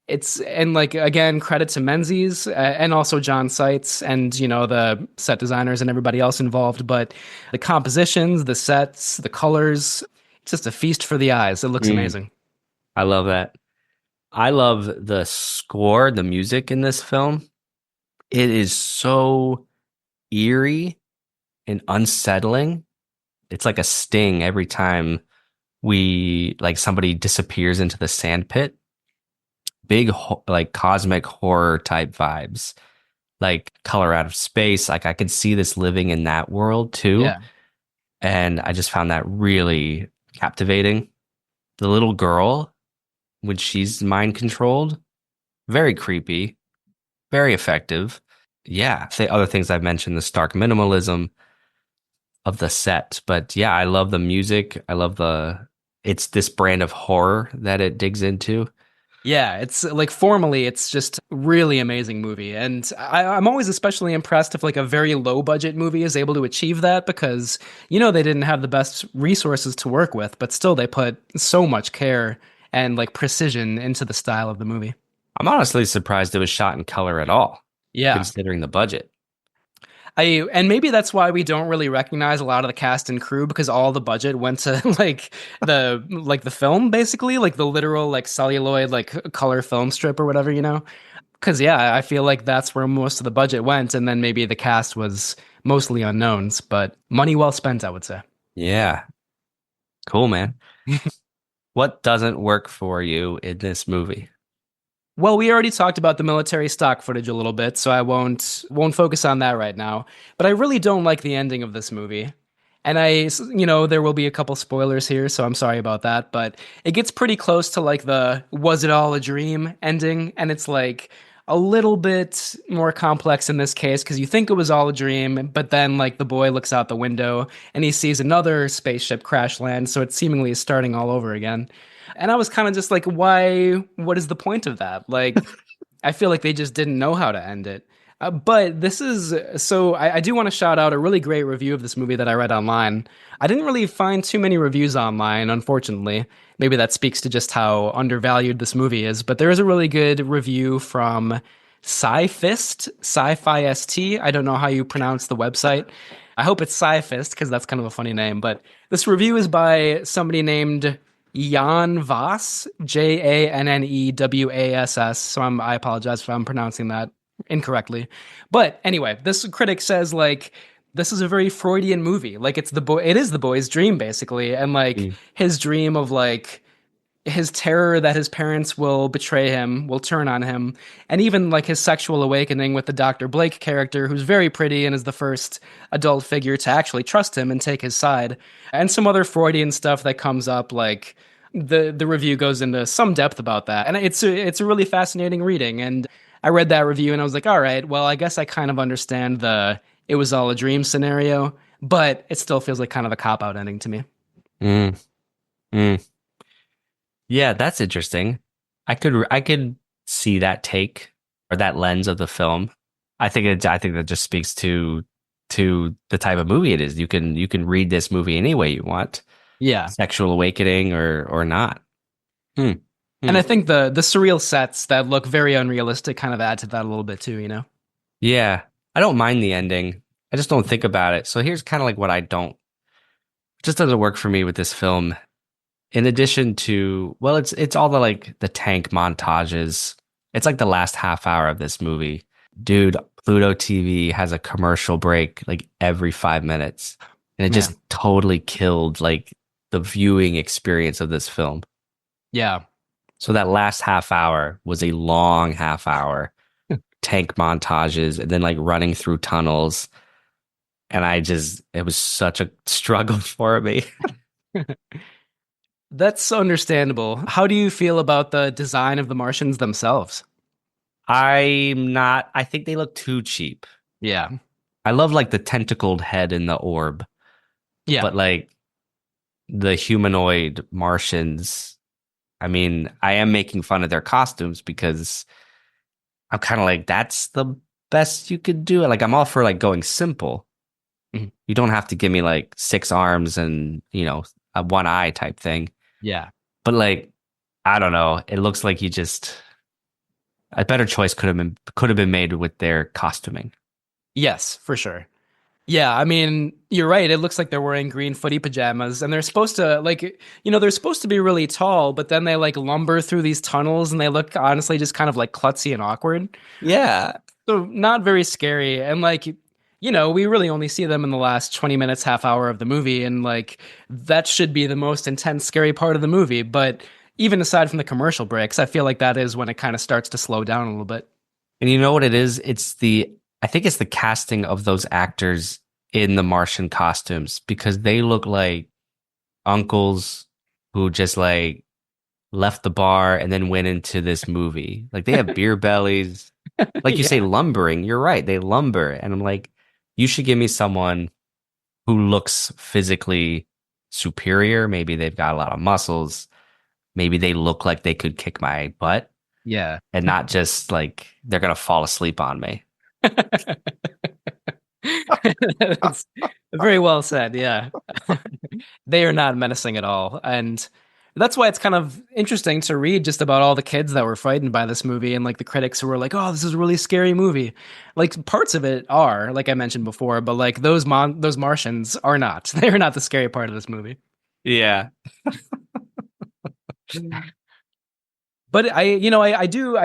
It's, and again, credit to Menzies and also John Seitz and the set designers and everybody else involved, but the compositions, the sets, the colors, it's just a feast for the eyes. It looks amazing. I love that. I love the score, the music in this film. It is so eerie and unsettling. It's like a sting every time somebody disappears into the sand pit. Big cosmic horror type vibes, Color Out of Space. I could see this living in that world too. Yeah. And I just found that really captivating. The little girl, when she's mind controlled, very creepy, very effective. Yeah. The other things I've mentioned, the stark minimalism of the set. But yeah, I love the music. I love it's this brand of horror that it digs into. Yeah, it's formally, it's just really amazing movie. And I'm always especially impressed if a very low budget movie is able to achieve that, because, they didn't have the best resources to work with, but still they put so much care and precision into the style of the movie. I'm honestly surprised it was shot in color at all. Yeah. Considering the budget. And maybe that's why we don't really recognize a lot of the cast and crew, because all the budget went to the film, basically, the literal celluloid color film strip or whatever, because yeah, I feel that's where most of the budget went, and then maybe the cast was mostly unknowns, but money well spent, I would say. Yeah, cool, man. What doesn't work for you in this movie? Well, we already talked about the military stock footage a little bit, so I won't focus on that right now. But I really don't like the ending of this movie. And there will be a couple spoilers here, so I'm sorry about that. But it gets pretty close to the "was it all a dream" ending, and it's a little bit more complex in this case, because you think it was all a dream, but then the boy looks out the window and he sees another spaceship crash land, so it seemingly is starting all over again. And I was kind of just why? What is the point of that? I feel they just didn't know how to end it. But this is, so I do want to shout out a really great review of this movie that I read online. I didn't really find too many reviews online, unfortunately. Maybe that speaks to just how undervalued this movie is. But there is a really good review from Sci-Fist, Sci-Fi ST. I don't know how you pronounce the website. I hope it's Sci-Fist, because that's kind of a funny name. But this review is by somebody named Jan Voss, Jannewass. So I apologize if I'm pronouncing that incorrectly. But anyway, this critic says this is a very Freudian movie. It is the boy's dream, basically. And his dream of his terror that his parents will betray him, will turn on him, and even his sexual awakening with the Dr. Blake character, who's very pretty and is the first adult figure to actually trust him and take his side, and some other Freudian stuff that comes up. The review goes into some depth about that, and it's a really fascinating reading. And I read that review and I was all right, well, I guess I kind of understand the "it was all a dream" scenario, but it still feels kind of a cop-out ending to me. Yeah, that's interesting. I could see that take or that lens of the film. I think that just speaks to the type of movie it is. You can read this movie any way you want. Yeah. Sexual awakening or not. And I think the surreal sets that look very unrealistic kind of add to that a little bit too, Yeah. I don't mind the ending. I just don't think about it. So here's kind of what I don't. It just doesn't work for me with this film. In addition to, well, it's all the the tank montages It's like the last half hour of this movie. Dude, Pluto TV has a commercial break like every 5 minutes. And it just totally killed like the viewing experience of this film. Yeah. So that last half hour was a long half hour, tank montages, and then like running through tunnels. And it was such a struggle for me. That's understandable. How do you feel about the design of the Martians themselves? I think they look too cheap. Yeah. I love like the tentacled head in the orb. Yeah. But like the humanoid Martians, I mean, I am making fun of their costumes because I'm kind of like, that's the best you could do. Like, I'm all for like going simple. Mhm. You don't have to give me like 6 arms and, a one eye type thing. Yeah. But like, I don't know. It looks like a better choice could have been made with their costuming. Yes, for sure. Yeah, I mean, you're right. It looks like they're wearing green footy pajamas and they're supposed to they're supposed to be really tall, but then they like lumber through these tunnels and they look honestly just kind of like klutzy and awkward. Yeah. So not very scary. And like, we really only see them in the last 20 minutes, half hour of the movie. And like, that should be the most intense, scary part of the movie. But even aside from the commercial breaks, I feel like that is when it kind of starts to slow down a little bit. And you know what it is? I think it's the casting of those actors in the Martian costumes because they look like uncles who just like left the bar and then went into this movie. Like they have beer bellies. Like you say, lumbering. You're right. They lumber. And I'm like, you should give me someone who looks physically superior. Maybe they've got a lot of muscles. Maybe they look like they could kick my butt. Yeah. And not just like they're going to fall asleep on me. That's very well said. Yeah. They are not menacing at all. And that's why it's kind of interesting to read just about all the kids that were frightened by this movie and like the critics who were like, oh, this is a really scary movie. Like parts of it are, like I mentioned before, but like those Martians are not. They're not the scary part of this movie. Yeah. But I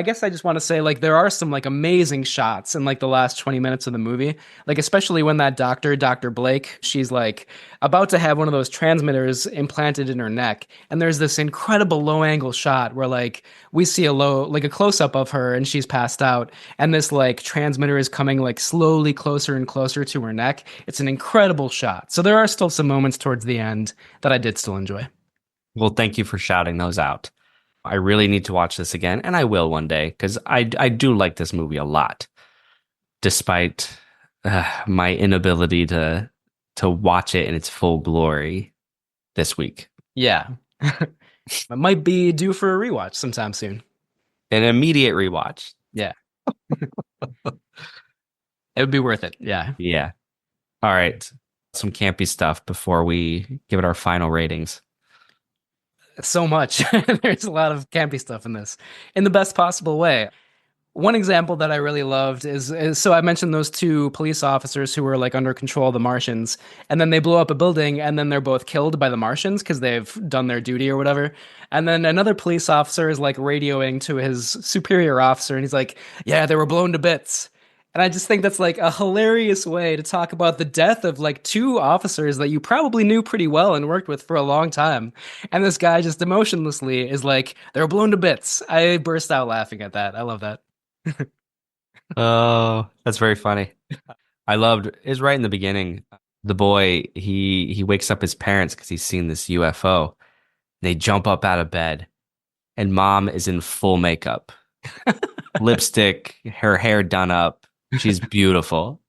guess I just want to say like there are some like amazing shots in like the last 20 minutes of the movie. Like especially when that Dr. Blake, she's like about to have one of those transmitters implanted in her neck. And there's this incredible low angle shot where like we see a close up of her and she's passed out. And this like transmitter is coming like slowly closer and closer to her neck. It's an incredible shot. So there are still some moments towards the end that I did still enjoy. Well, thank you for shouting those out. I really need to watch this again, and I will one day, because I do like this movie a lot, despite my inability to watch it in its full glory this week. Yeah. I might be due for a rewatch sometime soon. An immediate rewatch. Yeah. It would be worth it. Yeah. Yeah. All right. Some campy stuff before we give it our final ratings. So much. There's a lot of campy stuff in this in the best possible way. One example that I really loved is so I mentioned those two police officers who were like under control of the Martians, and then they blow up a building and then they're both killed by the Martians because they've done their duty or whatever. And then another police officer is like radioing to his superior officer and he's like, yeah, they were blown to bits. And I just think that's like a hilarious way to talk about the death of like two officers that you probably knew pretty well and worked with for a long time. And this guy just emotionlessly is like, they're blown to bits. I burst out laughing at that. I love that. Oh, that's very funny. I loved is right in the beginning. The boy, he wakes up his parents because he's seen this UFO. They jump up out of bed and mom is in full makeup. Lipstick, her hair done up. She's beautiful.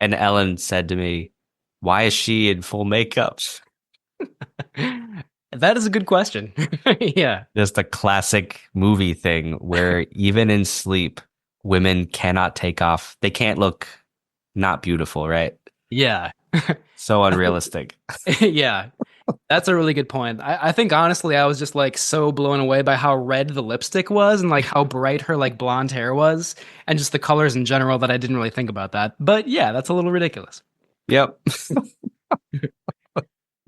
And Ellen said to me, why is she in full makeup? That is a good question. Yeah. Just a classic movie thing where even in sleep, women cannot take off. They can't look not beautiful, right? Yeah. So unrealistic. Yeah. That's a really good point. I think honestly, I was just like so blown away by how red the lipstick was and like how bright her like blonde hair was and just the colors in general that I didn't really think about that. But yeah, that's a little ridiculous. Yep.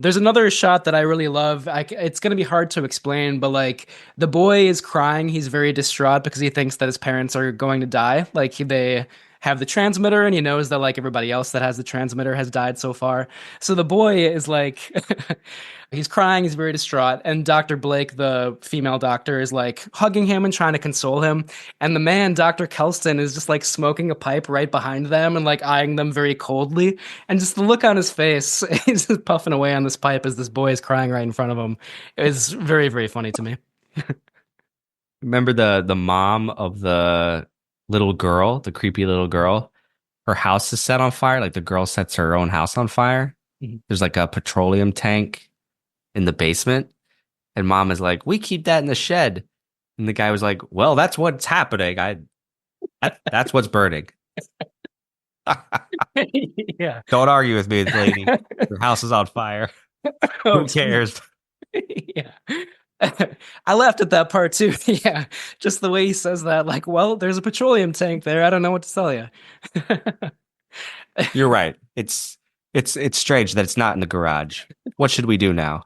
There's another shot that I really love. It's going to be hard to explain, but like the boy is crying. He's very distraught because he thinks that his parents are going to die. Like they have the transmitter and he knows that like everybody else that has the transmitter has died so far. So the boy is like, he's crying. He's very distraught. And Dr. Blake, the female doctor, is like hugging him and trying to console him. And the man, Dr. Kelston, is just like smoking a pipe right behind them and like eyeing them very coldly. And just the look on his face, he's just puffing away on this pipe as this boy is crying right in front of him. Is very, very funny to me. Remember the mom of the little girl, the creepy little girl? Her house is set on fire. Like the girl sets her own house on fire. Mhm. There's like a petroleum tank in the basement. And mom is like, we keep that in the shed. And the guy was like, well, that's what's happening. That's what's burning. Yeah. Don't argue with me, lady. Your house is on fire. Oh, Who cares? Yeah. I laughed at that part too. Yeah. Just the way he says that, like, well, there's a petroleum tank there. I don't know what to tell you. You're right. It's strange that it's not in the garage. What should we do now?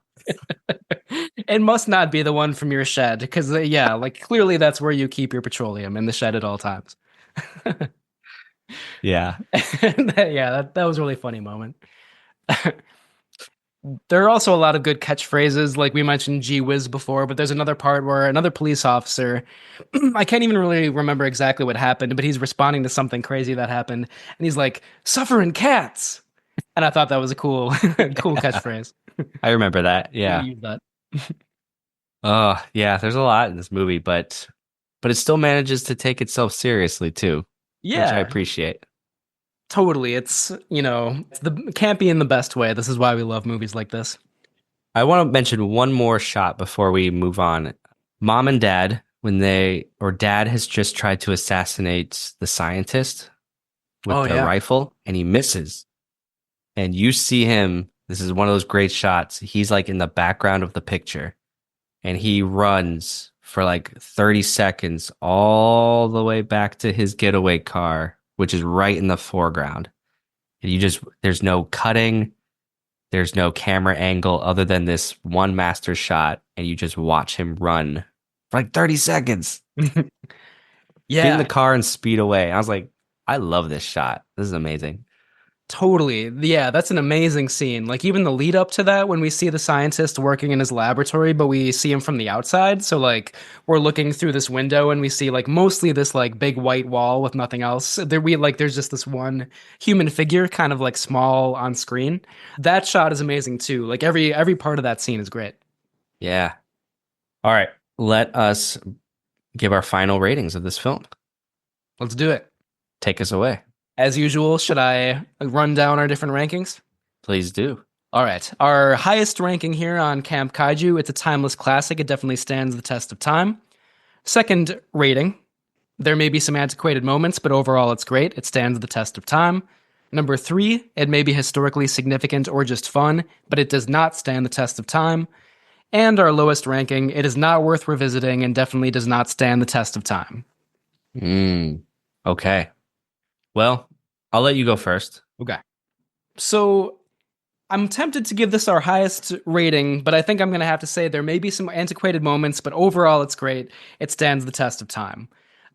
It must not be the one from your shed because, yeah, like clearly that's where you keep your petroleum, in the shed at all times. Yeah. Yeah, that was a really funny moment. There are also a lot of good catchphrases, like we mentioned "gee whiz" before, but there's another part where another police officer, I can't even really remember exactly what happened, but he's responding to something crazy that happened, and he's like, "Suffering cats," and I thought that was a cool, cool catchphrase. I remember that. Yeah. Use that. Oh, yeah. There's a lot in this movie, but it still manages to take itself seriously too, which I Yeah, appreciate. totally. It's it can't be in the best way. This is why we love movies like this. I want to mention one more shot before we move on. Mom and dad, dad has just tried to assassinate the scientist with the rifle and he misses. And you see him, this is one of those great shots. He's like in the background of the picture and he runs for like 30 seconds all the way back to his getaway car, which is right in the foreground. And there's no cutting. There's no camera angle other than this one master shot, and you just watch him run for like 30 seconds. Get in the car and speed away. I was like, I love this shot. This is amazing. Totally. Yeah, that's an amazing scene. Like even the lead up to that when we see the scientist working in his laboratory, but we see him from the outside. So like we're looking through this window and we see like mostly this like big white wall with nothing else. There's just this one human figure kind of like small on screen. That shot is amazing too. Like every part of that scene is great. Yeah. All right. Let us give our final ratings of this film. Let's do it. Take us away. As usual, should I run down our different rankings? Please do. All right. Our highest ranking here on Camp Kaiju, it's a timeless classic. It definitely stands the test of time. Second rating, there may be some antiquated moments, but overall it's great. It stands the test of time. Number 3, it may be historically significant or just fun, but it does not stand the test of time. And our lowest ranking, it is not worth revisiting and definitely does not stand the test of time. Okay. Well, I'll let you go first. Okay. So I'm tempted to give this our highest rating, but I think I'm going to have to say there may be some antiquated moments, but overall it's great. It stands the test of time.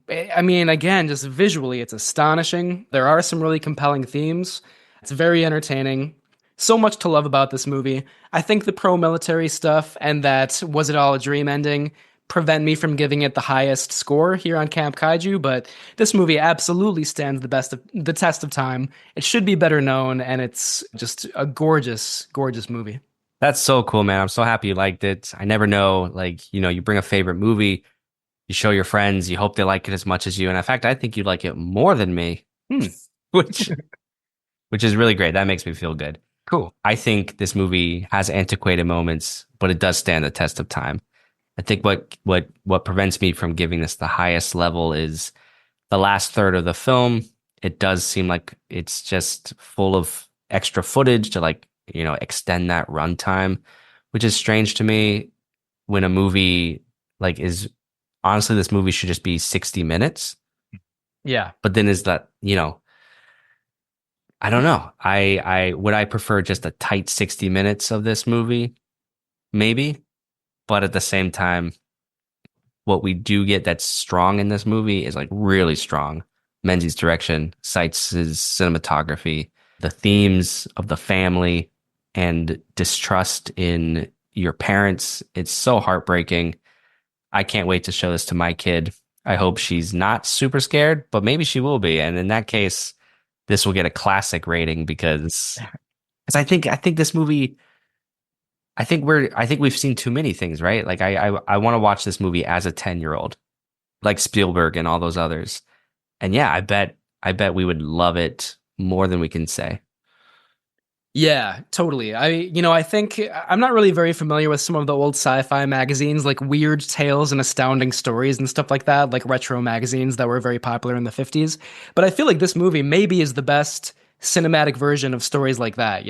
I mean, again, just visually, it's astonishing. There are some really compelling themes. It's very entertaining. So much to love about this movie. I think the pro-military stuff and that was it all a dream ending prevent me from giving it the highest score here on Camp Kaiju, but this movie absolutely stands the test of time. It should be better known, and it's just a gorgeous, gorgeous movie. That's so cool, man. I'm so happy you liked it. I never know, you bring a favorite movie, you show your friends, you hope they like it as much as you. And in fact, I think you like it more than me, which is really great. That makes me feel good. Cool. I think this movie has antiquated moments, but it does stand the test of time. I think what prevents me from giving this the highest level is the last third of the film. It does seem like it's just full of extra footage to extend that runtime, which is strange to me when a movie is honestly, this movie should just be 60 minutes. Yeah. But then is that, I don't know. I prefer just a tight 60 minutes of this movie, maybe. But at the same time, what we do get that's strong in this movie is like really strong. Menzies' direction, Seitz's cinematography, the themes of the family and distrust in your parents. It's so heartbreaking. I can't wait to show this to my kid. I hope she's not super scared, but maybe she will be. And in that case, this will get a classic rating because I think this movie, I think we've seen too many things, right? Like I want to watch this movie as a 10-year-old, like Spielberg and all those others. And yeah, I bet we would love it more than we can say. Yeah, totally. I think I'm not really very familiar with some of the old sci-fi magazines, like Weird Tales and Astounding Stories and stuff like that, like retro magazines that were very popular in the 50s. But I feel like this movie maybe is the best cinematic version of stories like that,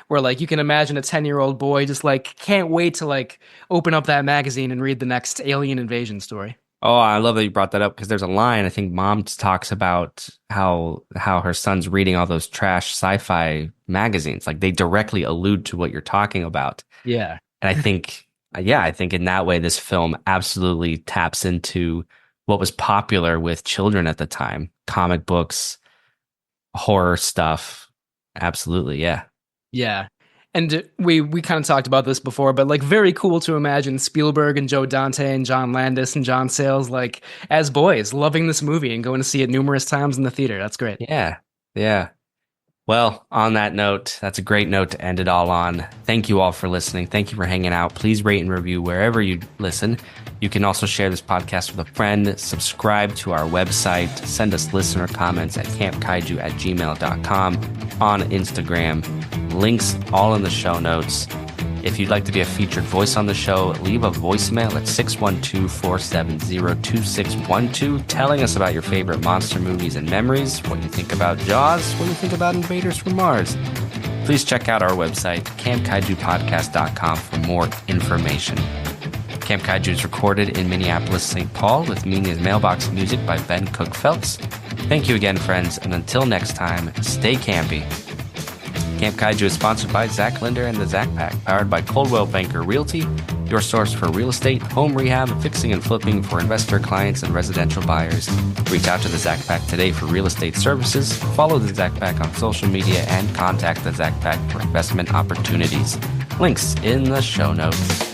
where like you can imagine a 10-year-old boy just like can't wait to like open up that magazine and read the next alien invasion story. Oh, I love that you brought that up because there's a line, I think Mom talks about how her son's reading all those trash sci-fi magazines. Like they directly allude to what you're talking about. Yeah. And I think in that way, this film absolutely taps into what was popular with children at the time. Comic books, horror stuff. Absolutely. Yeah. Yeah. And we kind of talked about this before, but like very cool to imagine Spielberg and Joe Dante and John Landis and John Sayles like as boys loving this movie and going to see it numerous times in the theater. That's great. Yeah. Yeah. Well, on that note, that's a great note to end it all on. Thank you all for listening. Thank you for hanging out. Please rate and review wherever you listen. You can also share this podcast with a friend, subscribe to our website, send us listener comments at campkaiju@gmail.com, on Instagram. Links all in the show notes. If you'd like to be a featured voice on the show, leave a voicemail at 612-470-2612 telling us about your favorite monster movies and memories, what you think about Jaws, what you think about Invaders from Mars. Please check out our website, campkaijupodcast.com, for more information. Camp Kaiju is recorded in Minneapolis, St. Paul, with Media's Mailbox music by Ben Cook-Phelps. Thank you again, friends, and until next time, stay campy. Camp Kaiju is sponsored by Zach Linder and the Zach Pack, powered by Coldwell Banker Realty, your source for real estate, home rehab, fixing and flipping for investor clients and residential buyers. Reach out to the Zach Pack today for real estate services, follow the Zach Pack on social media, and contact the Zach Pack for investment opportunities. Links in the show notes.